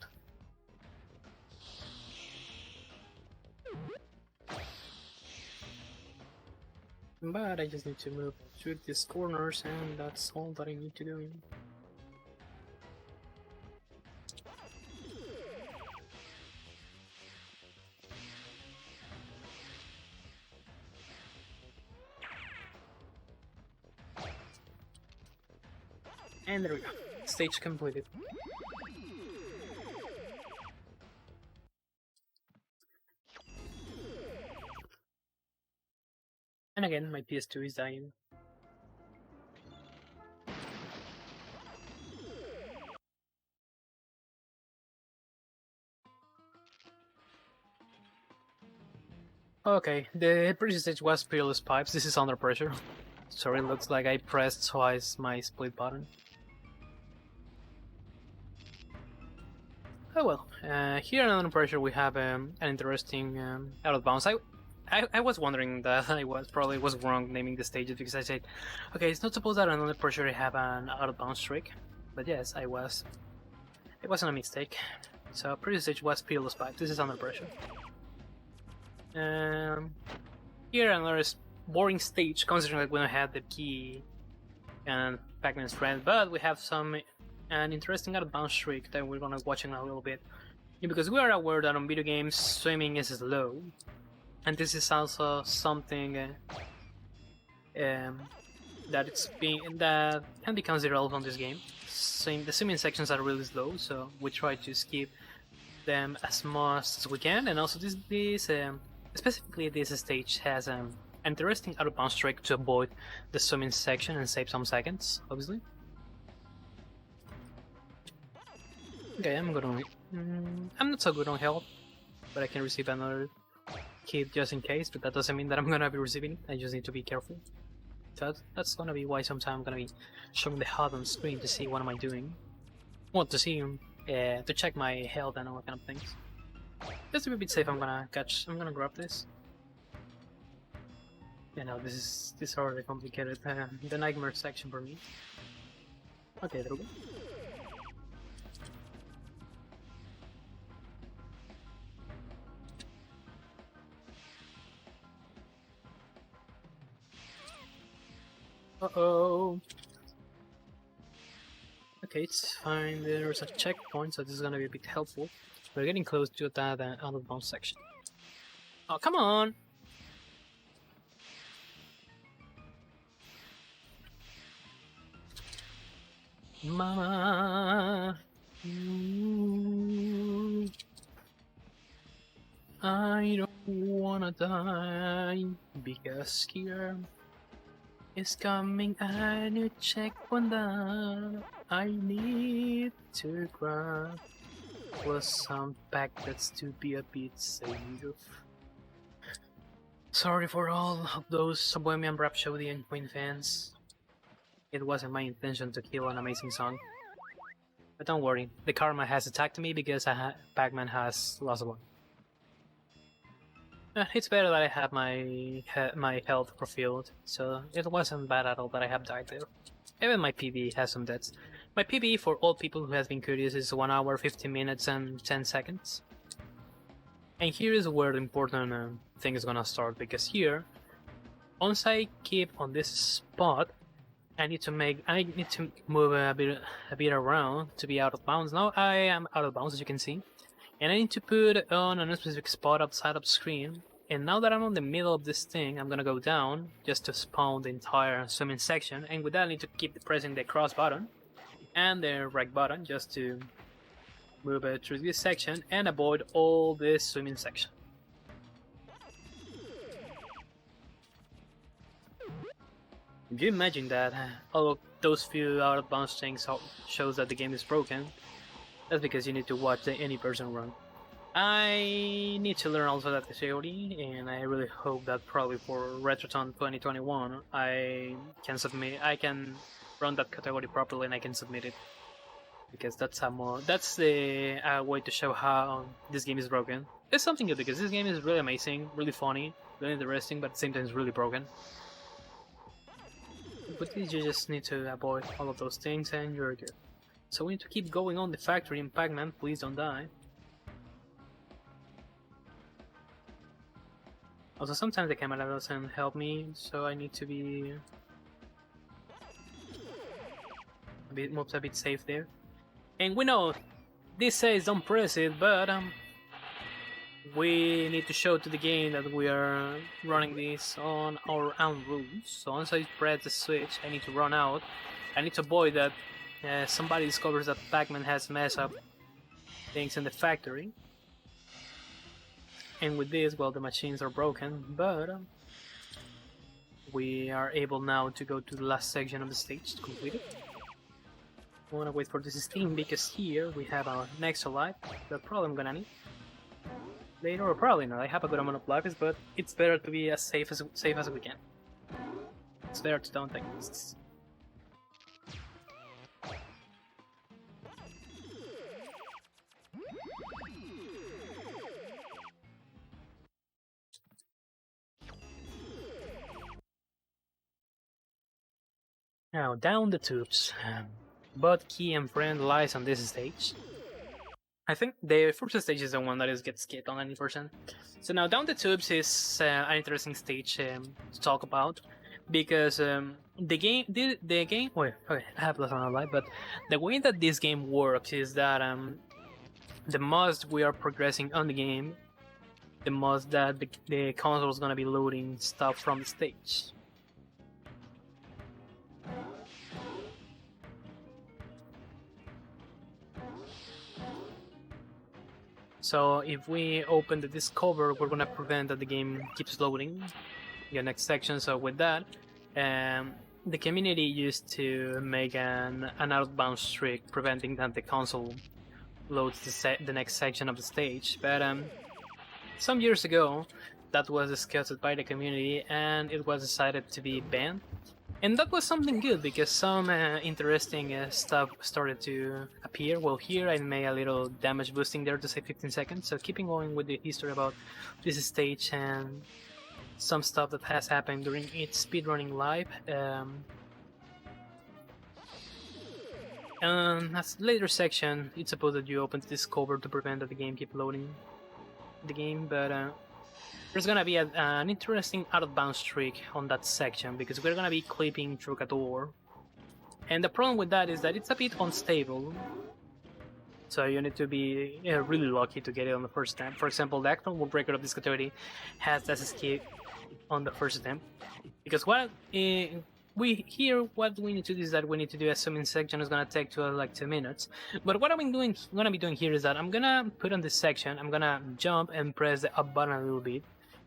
But I just need to move through these corners, and that's all that I need to do. And there we go. Stage completed. And again, my PS2 is dying. Okay, the previous stage was Peerless Pipes. This is Under Pressure. Sorry, it looks like I pressed twice my split button. Oh well, here in Under Pressure we have an interesting out of bounds. I was wondering that I probably was wrong naming the stages because I said, okay, it's not supposed that Under Pressure have an out of bounds trick, but yes, I was. It wasn't a mistake. So previous stage was Peerless Pipe. This is Under Pressure. Here another boring stage, considering that we don't have the key and Pac-Man's friend, but we have an interesting out of bounds trick that we're gonna watch in a little bit. Yeah, because we are aware that on video games swimming is slow, and this is also something that can be considered on this game. The swimming sections are really slow, so we try to skip them as much as we can. And also specifically this stage has an interesting out of bounds trick to avoid the swimming section and save some seconds, obviously. Okay, I'm good on. I'm not so good on health, but I can receive another kit just in case. But that doesn't mean that I'm gonna be receiving it. I just need to be careful. So that's gonna be why sometimes I'm gonna be showing the HUD on screen to see what am I doing. want to see to check my health and all kind of things. Just to be a bit safe, I'm gonna grab this. You know, this is already complicated. The nightmare section for me. Okay, there we go. Uh-oh. Okay, it's fine. There's a checkpoint, so this is gonna be a bit helpful. We're getting close to that out of bounds section. Oh, come on! Mama, I don't wanna die because here is coming a new checkpoint that I need to grab. Plus some packets to be a bit safe. Sorry for all of those Bohemian Rhapsody and Queen fans. It wasn't my intention to kill an amazing song. But don't worry, the karma has attacked me because Pac-Man has lost one. It's better that I have my health refilled, so it wasn't bad at all that I have died there. Even my PB has some deaths. My PB, for all people who has been curious, is 1 hour, 15 minutes and 10 seconds. And here is where the important thing is gonna start, because here, once I keep on this spot, I need to move a bit around to be out of bounds. Now I am out of bounds, as you can see, and I need to put on a specific spot outside of the screen. And now that I'm on the middle of this thing, I'm gonna go down just to spawn the entire swimming section. And with that, I need to keep pressing the cross button and the right button just to move through this section and avoid all this swimming section. If you imagine that all of those few out of bounds things shows that the game is broken, that's because you need to watch any person run. I need to learn also that theory, and I really hope that probably for Retroton 2021 I can run that category properly and I can submit it, because that's the way to show how this game is broken. It's something good because this game is really amazing, really funny, really interesting, but at the same time it's really broken. But you just need to avoid all of those things and you're good. So we need to keep going on the factory in Pac-Man, please don't die. Also, sometimes the camera doesn't help me, so I need to be a bit safe there. And we know this says don't press it, but we need to show to the game that we are running this on our own rules. So once I press the switch, I need to run out. I need to avoid that somebody discovers that Pac-Man has messed up things in the factory. And with this, well, the machines are broken, but we are able now to go to the last section of the stage to complete it. I wanna wait for this steam because here we have an extra life that probably I'm gonna need later, or probably not. I have a good amount of lives, but it's better to be as safe as we can. It's better to don't take risks. Now down the tubes. But key and friend lies on this stage. I think the first stage is the one that gets skipped on 90%. So now down the tubes is an interesting stage to talk about, because the game. Wait, okay, I have less on a life, but the way that this game works is that the most we are progressing on the game, the most that the console is gonna be loading stuff from the stage. So if we open the Discover, we're gonna prevent that the game keeps loading the next section. So with that, the community used to make an outbound streak, preventing that the console loads the next section of the stage. But some years ago, that was discussed by the community, and it was decided to be banned. And that was something good because some interesting stuff started to appear. Well, here I made a little damage boosting there to say 15 seconds. So keeping going with the history about this stage and some stuff that has happened during its speedrunning live. As later section, it's supposed that you open this cover to prevent that the game keep loading the game, but there's gonna be an interesting out of bounds trick on that section because we're gonna be clipping through a door, and the problem with that is that it's a bit unstable. So you need to be really lucky to get it on the first attempt. For example, the actual world record of this category has this escape on the first attempt, because what we need to do is that we need to do a zoom in section. Is gonna take to like 2 minutes. But what I'm gonna be doing here is that I'm gonna put on this section. I'm gonna jump and press the up button a little bit.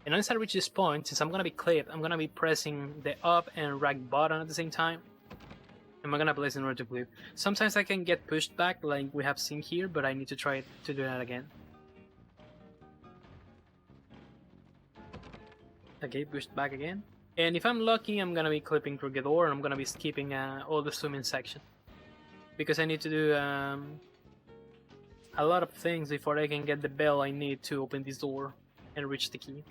And once I reach this point, since I'm gonna be clipped, I'm gonna be pressing the up and right button at the same time. And I'm gonna place in order to clip. Sometimes I can get pushed back, like we have seen here, but I need to try to do that again. Okay, pushed back again. And if I'm lucky, I'm gonna be clipping through the door, and I'm gonna be skipping all the zoom in section. Because I need to do a lot of things before I can get the bell I need to open this door and reach the key.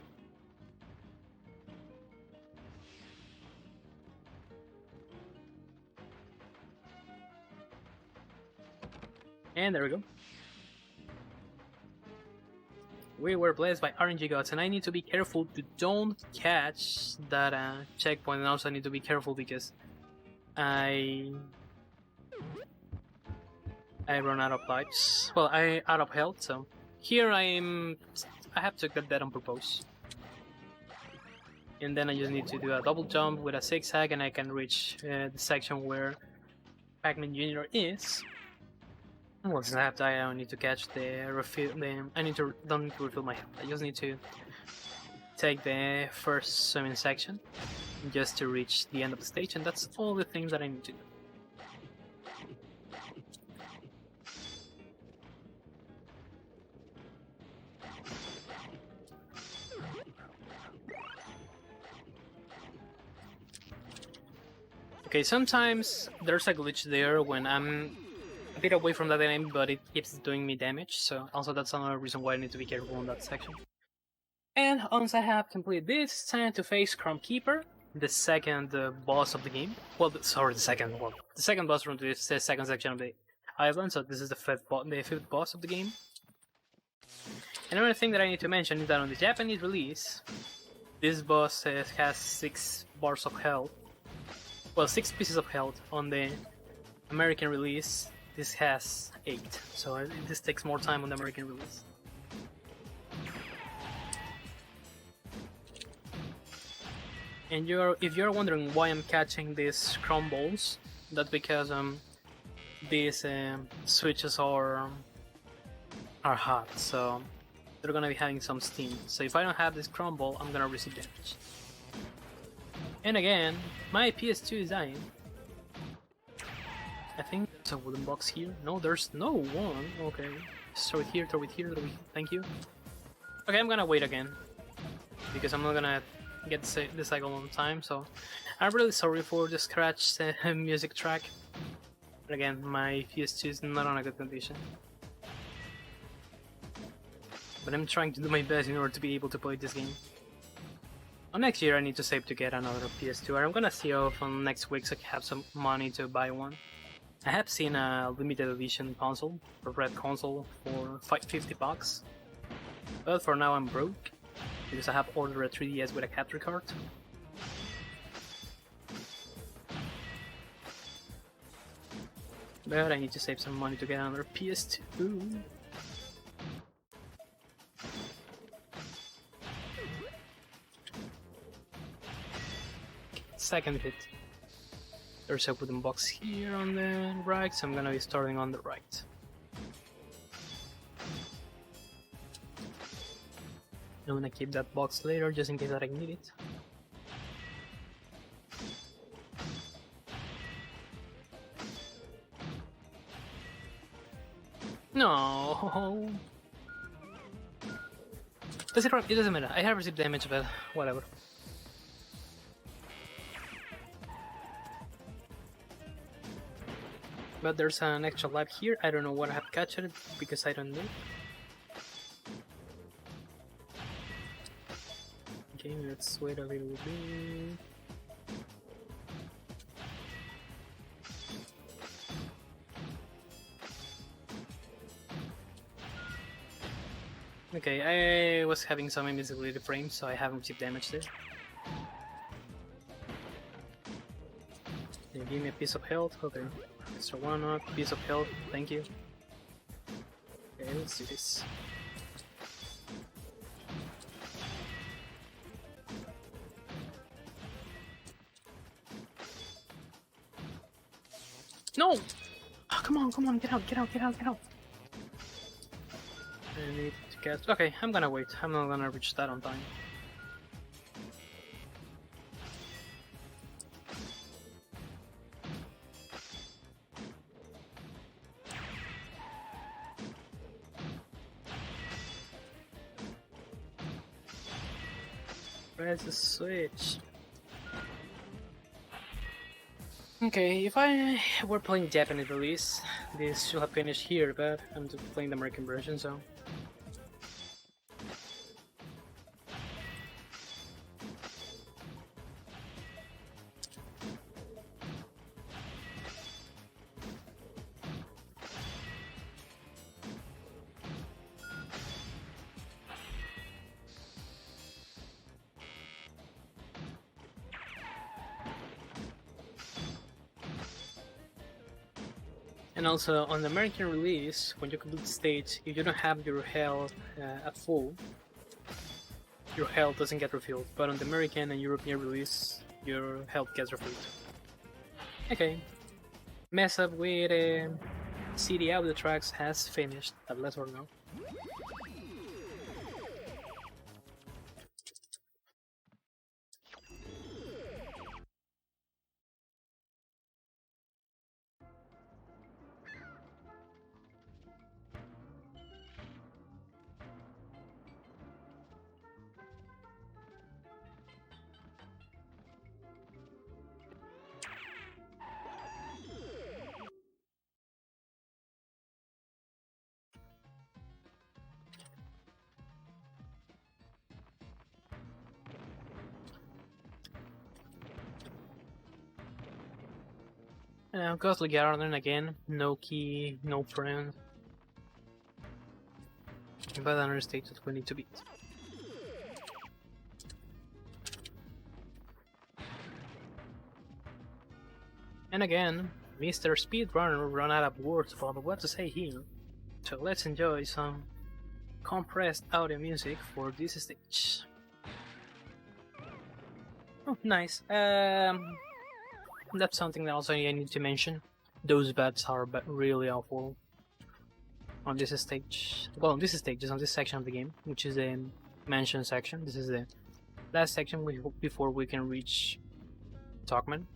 And there we go. We were blessed by RNG gods, and I need to be careful to don't catch that checkpoint, and also I need to be careful because I run out of lives. Well, I out of health, so here I have to get that on purpose. And then I just need to do a double jump with a zigzag, and I can reach the section where Pac-Man Jr. is. Once I have that, I don't need to catch the refill. Don't need to refill my health. I just need to take the first swimming section just to reach the end of the stage, and that's all the things that I need to do. Okay, sometimes there's a glitch there when I'm a bit away from that enemy, but it keeps doing me damage, so also that's another reason why I need to be careful on that section. And once I have completed this, it's time to face Chrome Keeper, the second boss of the game. Well, the second boss from the second section of the island, so this is the fifth boss of the game. Another thing that I need to mention is that on the Japanese release, this boss has 6 bars of health. Well, 6 pieces of health. On the American release, this has 8, so this takes more time on the American release. And if you're wondering why I'm catching these crumbles, that's because these switches are hot, so they're gonna be having some steam. So if I don't have this crumble, I'm gonna receive damage. And again, my PS2 is dying. I think there's a wooden box here. No, there's no one. Okay. Throw it here, throw it here, thank you. Okay, I'm gonna wait again. Because I'm not gonna get the cycle on time, so I'm really sorry for the scratched music track. But again, my PS2 is not on a good condition. But I'm trying to do my best in order to be able to play this game. Next year I need to save to get another PS2, and I'm gonna see off on next week so I have some money to buy one. I have seen a limited edition console, a red console, for $50, but for now I'm broke, because I have ordered a 3DS with a capture card. But I need to save some money to get another PS2. Second hit. There's a wooden box here on the right, so I'm gonna be starting on the right. I'm gonna keep that box later, just in case that I need it. No. It doesn't matter. I have received damage, but whatever. But there's an extra life here. I don't know what I have catched it because I don't know. Okay, let's wait a little bit. Okay, I was having some invisibility frames, so I haven't received damage there. They give me a piece of health. Okay, extra 1 up, piece of health. Thank you. Okay, let's do this. No! Oh, come on, get out. I need to get. Okay, I'm gonna wait. I'm not gonna reach that on time. Press the switch. Okay, if I were playing Japanese release, this should have finished here, but I'm just playing the American version, so. And also, on the American release, when you complete the stage, if you don't have your health at full, your health doesn't get refilled. But on the American and European release, your health gets refilled. Okay. Mess up with CD out of the tracks has finished, at least or no. Ghostly Garden again, no key, no friend. But another stage that we need to beat. And again, Mr. Speedrunner ran out of words about what to say here. So let's enjoy some compressed audio music for this stage. Oh, nice. That's something that also I need to mention. Those bats are really awful on this stage. Well, on this stage is on this section of the game, which is the mansion section. This is the last section before we can reach Pac-Man.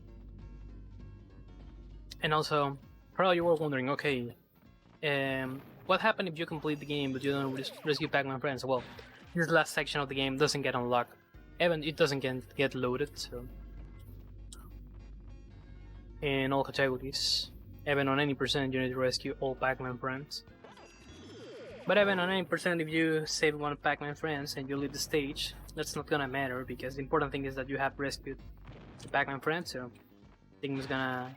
And also, probably you were wondering, okay, what happened if you complete the game but you don't rescue Pac-Man friends? Well, this last section of the game doesn't get unlocked. Even it doesn't get loaded, so. In all categories, even on any percent, you need to rescue all Pac-Man friends. But even on any percent, if you save one Pac-Man friends and you leave the stage, that's not gonna matter because the important thing is that you have rescued the Pac-Man friends. So, the game is gonna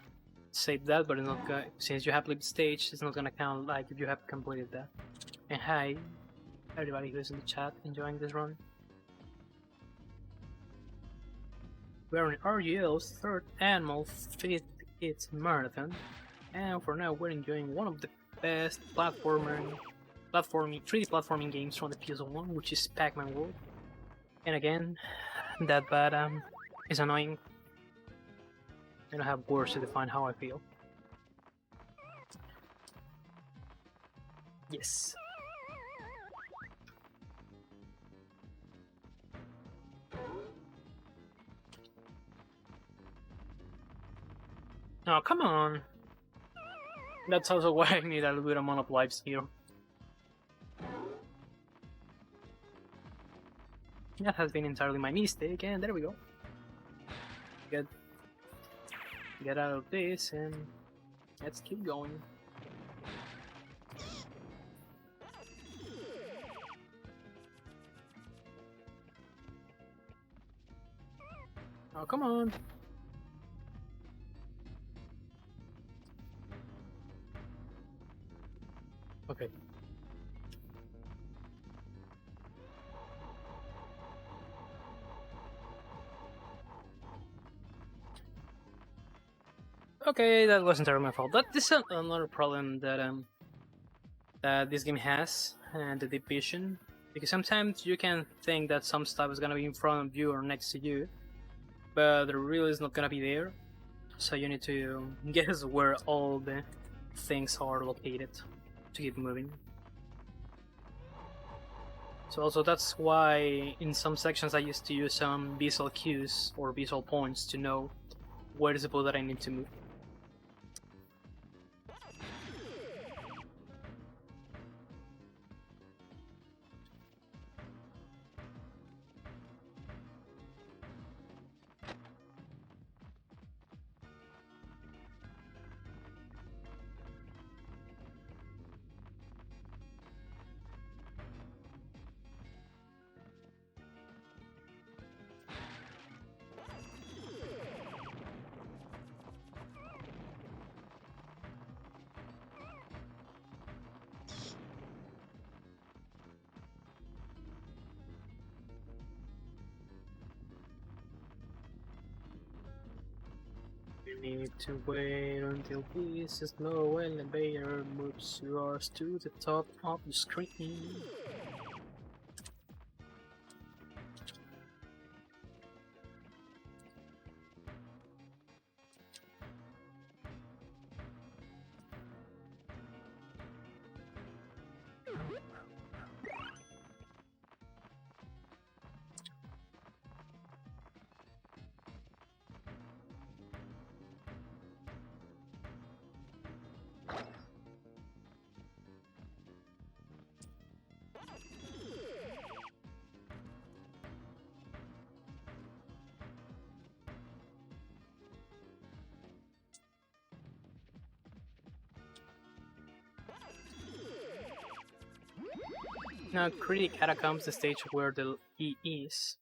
save that, but it's not gonna, since you have left the stage, it's not gonna count like if you have completed that. And hi, everybody who's in the chat enjoying this run. We're in RGL's third annual 5th Hits Marathon, and for now we're enjoying one of the best 3D platforming games from the PS1, which is Pac-Man World. And again, that bad is annoying. I don't have words to define how I feel. Yes. Oh, come on! That's also why I need a little bit amount of lives here. That has been entirely my mistake, and there we go. Get out of this, and Let's keep going. Oh, come on. Okay. Okay, that wasn't entirely my fault. That this is another problem that this game has, and the deep vision. Because sometimes you can think that some stuff is gonna be in front of you or next to you, but the real is not gonna be there. So you need to guess where all the things are located to keep moving. So also that's why in some sections I used to use some visual cues or visual points to know where is the boat that I need to move. You need to wait until this slow elevator moves yours to the top of the screen. Now, Critic Catacombs, the stage where the E is.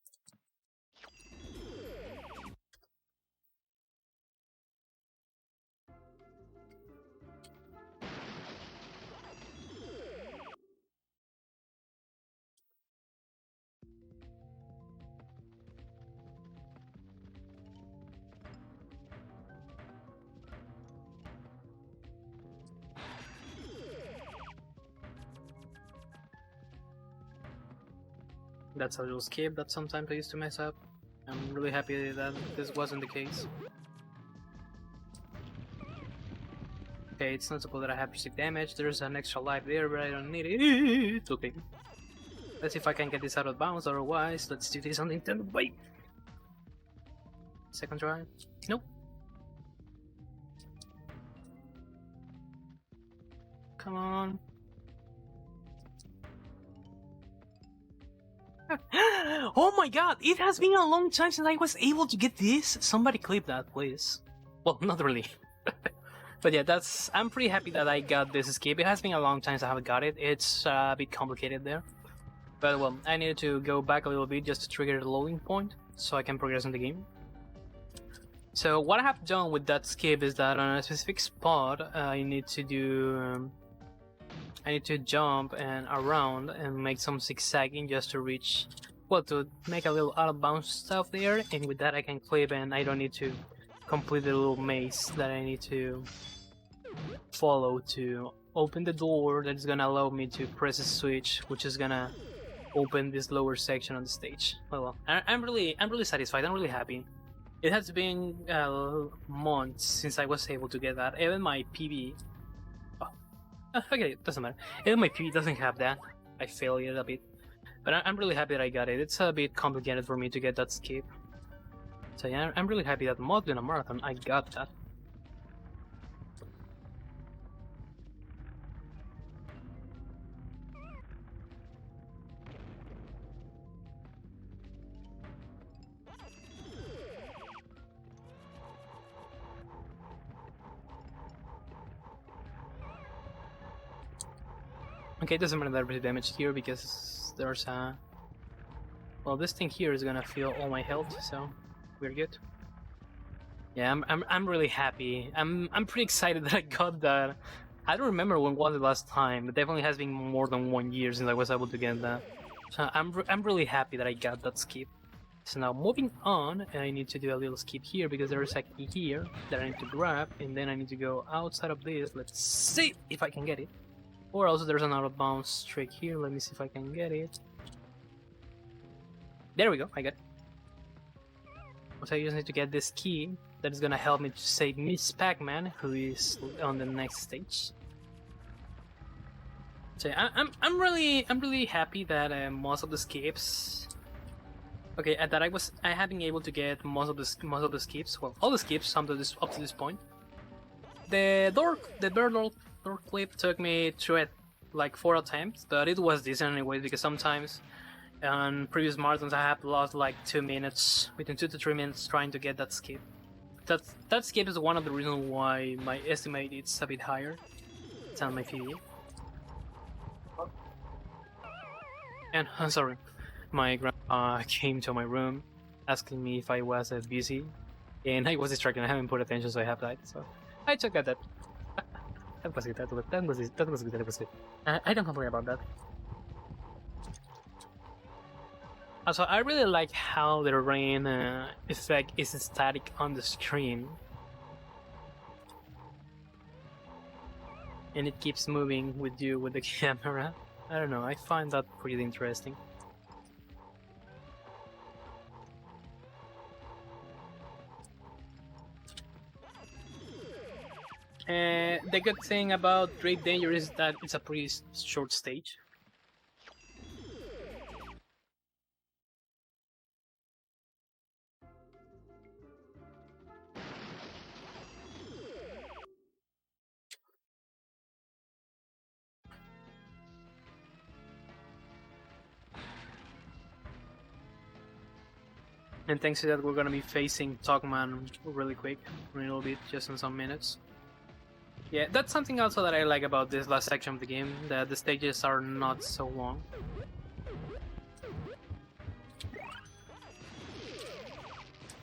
That's a little skip that sometimes I used to mess up. I'm really happy that this wasn't the case. Okay, it's not supposed that I have received damage. There's an extra life there, but I don't need it. It's okay. Let's see if I can get this out of bounds, otherwise, let's do this on Nintendo. Wait! Second try. Nope. Come on. Oh my god, it has been a long time since I was able to get this. Somebody clip that, please. Well, not really. But yeah, I'm pretty happy that I got this escape. It has been a long time since I haven't got it. It's a bit complicated there. But well, I needed to go back a little bit just to trigger the loading point so I can progress in the game. So what I have done with that skip is that on a specific spot, I need to do... I need to jump and around and make some zigzagging just to reach, well, to make a little out of bounds stuff there, and with that I can clip and I don't need to complete the little maze that I need to follow to open the door that's gonna allow me to press a switch, which is gonna open this lower section on the stage. Well, I'm really satisfied. I'm really happy. It has been months since I was able to get that. Even my PB. Okay, it doesn't matter. Even my PB doesn't have that. I failed it a bit. But I'm really happy that I got it. It's a bit complicated for me to get that skip. So yeah, I'm really happy that more than a marathon, I got that. Okay, it doesn't matter that I receive damage here because there's a... Well, this thing here is gonna feel all my health, so we're good. Yeah, I'm really happy. I'm pretty excited that I got that. I don't remember when was the last time. It definitely has been more than 1 year since I was able to get that. So I'm really happy that I got that skip. So now moving on, I need to do a little skip here because there is a key here that I need to grab, and then I need to go outside of this. Let's see if I can get it. Or also there's an out of bounds trick here. Let me see if I can get it. There we go, I got it. So I just need to get this key that is gonna help me to save Miss Pac-Man, who is on the next stage. So I'm really happy that most of the skips. Okay, that I have been able to get most of the skips. Well, all the skips up to this point. The door clip took me through it like 4 attempts, but it was decent anyway because sometimes on previous marathons I have lost like 2 minutes, between 2 to 3 minutes trying to get that skip. That skip is one of the reasons why my estimate is a bit higher than my PV. And I'm sorry, my grandma came to my room asking me if I was busy, and I was distracted. I haven't put attention, so I have died. So I took that. That was good. That was good. I don't complain about that. Also, I really like how the rain effect is static on the screen, and it keeps moving with you with the camera. I don't know, I find that pretty interesting. The good thing about Great Danger is that it's a pretty short stage. And thanks to that, we're gonna be facing Pac-Man really quick, in a little bit, just in some minutes. Yeah, that's something also that I like about this last section of the game, that the stages are not so long.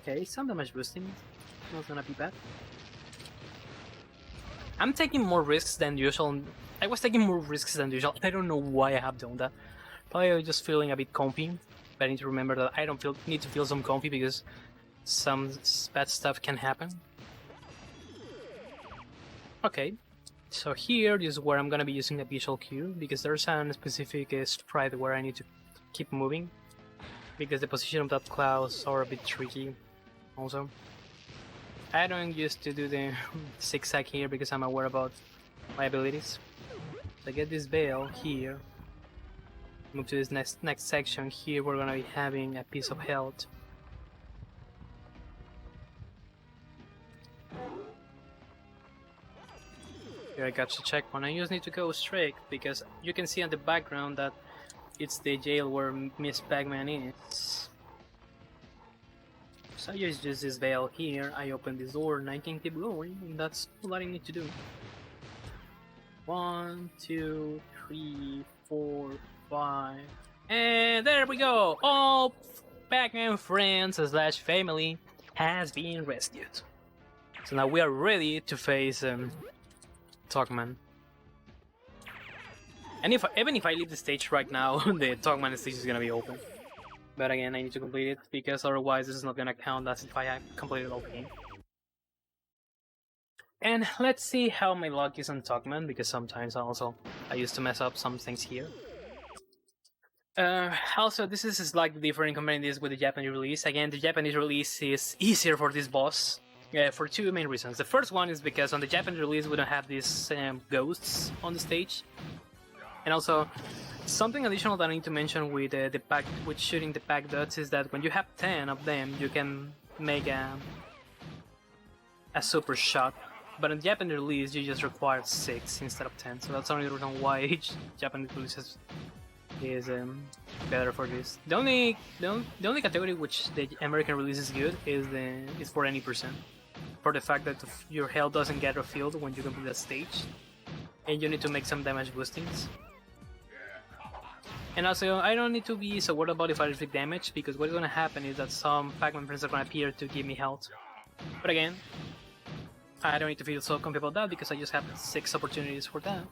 Okay, some damage boosting, not gonna be bad. I'm taking more risks than usual. I was taking more risks than usual. I don't know why I have done that. Probably I'm just feeling a bit comfy. But I need to remember that I don't need to feel some comfy because some bad stuff can happen. Okay, so here is where I'm gonna be using a visual cue because there's a specific sprite where I need to keep moving because the position of that clouds are a bit tricky. Also, I don't used to do the zigzag here because I'm aware about my abilities. So I get this veil here. Move to this next section. Here we're gonna be having a piece of health. Here I got the checkpoint. I just need to go straight because you can see on the background that it's the jail where Miss Pac-Man is. So I just use this veil here. I open this door and I can keep going, and that's all I need to do. 1, 2, 3, 4, 5, and there we go! All Pac-Man friends / family has been rescued. So now we are ready to face Pac-Man. And even if I leave the stage right now, the Pac-Man stage is gonna be open. But again, I need to complete it because otherwise this is not gonna count as if I have completed the whole game. And let's see how my luck is on Pac-Man because sometimes I used to mess up some things here. Also, this is slightly different comparing this with the Japanese release. Again, the Japanese release is easier for this boss for 2 main reasons. The first one is because on the Japanese release we don't have these ghosts on the stage, and also something additional that I need to mention with with shooting the pack dots is that when you have 10 of them, you can make a super shot. But in the Japanese release, you just require 6 instead of 10. So that's the only reason why each Japanese release is better for this. The only category which the American release is good is for any percent, for the fact that your health doesn't get refilled when you complete that stage, and you need to make some damage boostings. And also, I don't need to be so worried about if I inflict damage, because what's gonna happen is that some Pac-Man friends are gonna appear to give me health. But again, I don't need to feel so confident about that, because I just have 6 opportunities for that.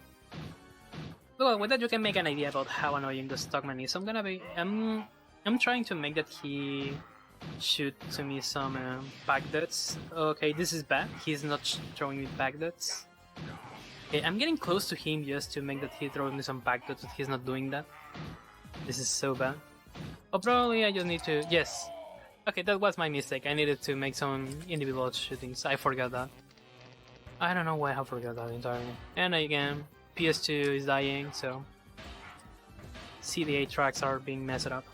So with that, you can make an idea about how annoying the Stockman is. I'm trying to make that he shoot to me some back dots. Okay, this is bad. He's not throwing me back dots. Okay, I'm getting close to him just to make that he throws me some back dots, but he's not doing that. This is so bad. Oh, probably I just need to... Yes. Okay, that was my mistake. I needed to make some individual shootings. I forgot that. I don't know why I forgot that entirely. And again, PS2 is dying, so... CDA tracks are being messed up.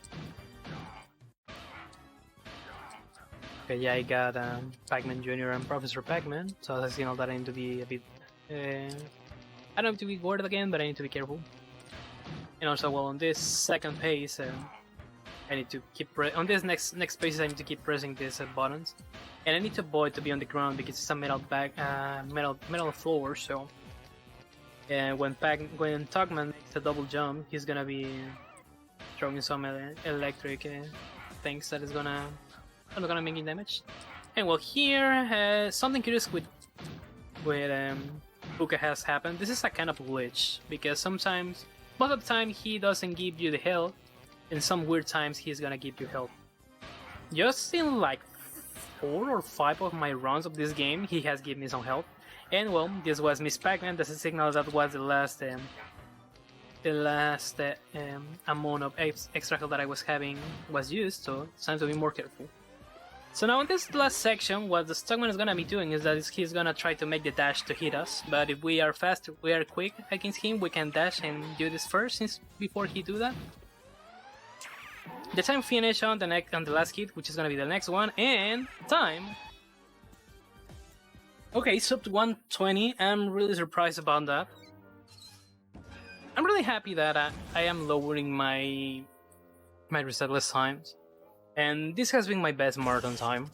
Okay, yeah, I got Pac-Man Jr. and Professor Pac-Man, so that's signal that I need to be a bit... I don't have to be worried again, but I need to be careful. And also, well, on this second pace, I need to keep on this next pace. I need to keep pressing these buttons, and I need to avoid to be on the ground because it's a metal metal floor. So, when Tugman makes a double jump, he's gonna be throwing some electric things that is gonna make him damage. And well, here something curious with Puka has happened. This is a kind of glitch because sometimes, most of the time, he doesn't give you the health, and some weird times he's gonna give you health. Just in like 4 or 5 of my runs of this game, he has given me some health. And well, this was Miss Pac-Man. That's a signal that was the last amount of extra health that I was having was used. So it's time to be more careful. So now in this last section, what the Stockman is gonna be doing is that he's gonna try to make the dash to hit us. But if we are fast, we are quick against him, we can dash and do this first before he do that. The time finish on the last hit, which is gonna be the next one, and time. Okay, sub to 120. I'm really surprised about that. I'm really happy that I am lowering my resetless times. And this has been my best marathon time.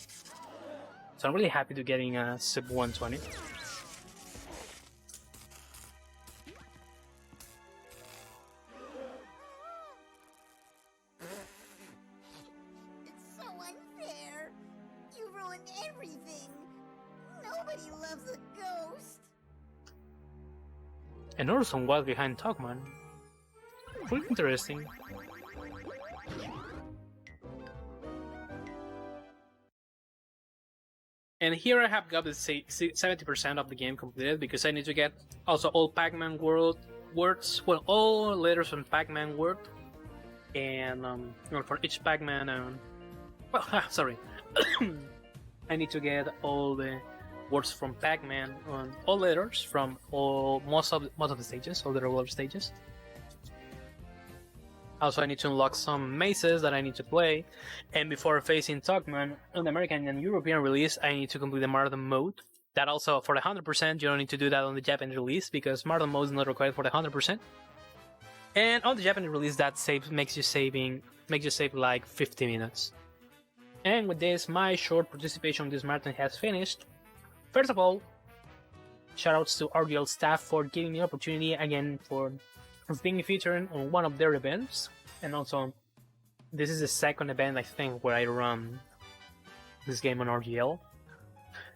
So I'm really happy to getting a sub 120. It's so unfair. You ruined everything. Nobody loves a ghost. And Orson was behind Tugman. Pretty interesting. And here I have got the 70% of the game completed because I need to get also all Pac-Man words, well, all letters from Pac-Man word, and for each Pac-Man, sorry, I need to get all the words from Pac-Man on all letters from most of the stages, all the regular stages. Also, I need to unlock some mazes that I need to play, and before facing Tugman on the American and European release, I need to complete the marathon mode. That also, for the 100%, you don't need to do that on the Japanese release, because marathon mode is not required for the 100%. And on the Japanese release, that makes you save like 50 minutes. And with this, my short participation in this marathon has finished. First of all, shoutouts to RGL staff for giving me the opportunity again for being featured on one of their events, and also this is the second event I think where I run this game on RGL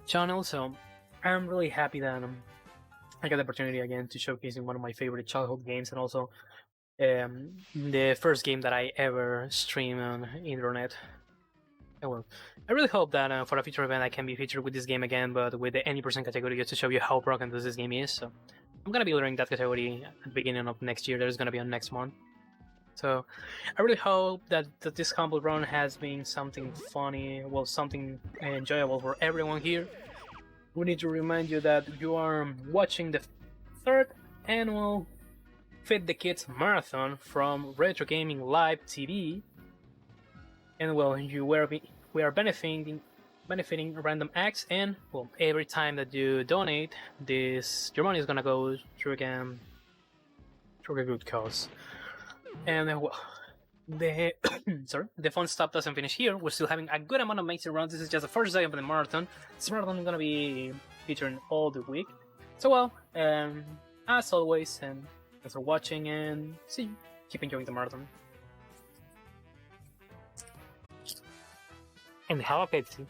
channel, so I'm really happy that I got the opportunity again to showcase in one of my favorite childhood games, and also the first game that I ever streamed on internet. Well, I really hope that for a future event I can be featured with this game again, but with the any percent category, just to show you how broken this game is. So I'm gonna be learning that category at the beginning of next year. There's gonna be on next month. So I really hope that this humble run has been something funny, well, something enjoyable for everyone here. We need to remind you that you are watching the 3rd annual Fit the Kids Marathon from Retro Gaming Live TV. And well, we are benefiting random acts, and well, every time that you donate, your money is gonna go through a good cause. And well, the fun stuff doesn't finish here. We're still having a good amount of amazing runs. This is just the first day of the marathon. This marathon is gonna be featuring all the week. So well, as always, and thanks for watching, and see you. Keep enjoying the marathon. And have a Pepsi.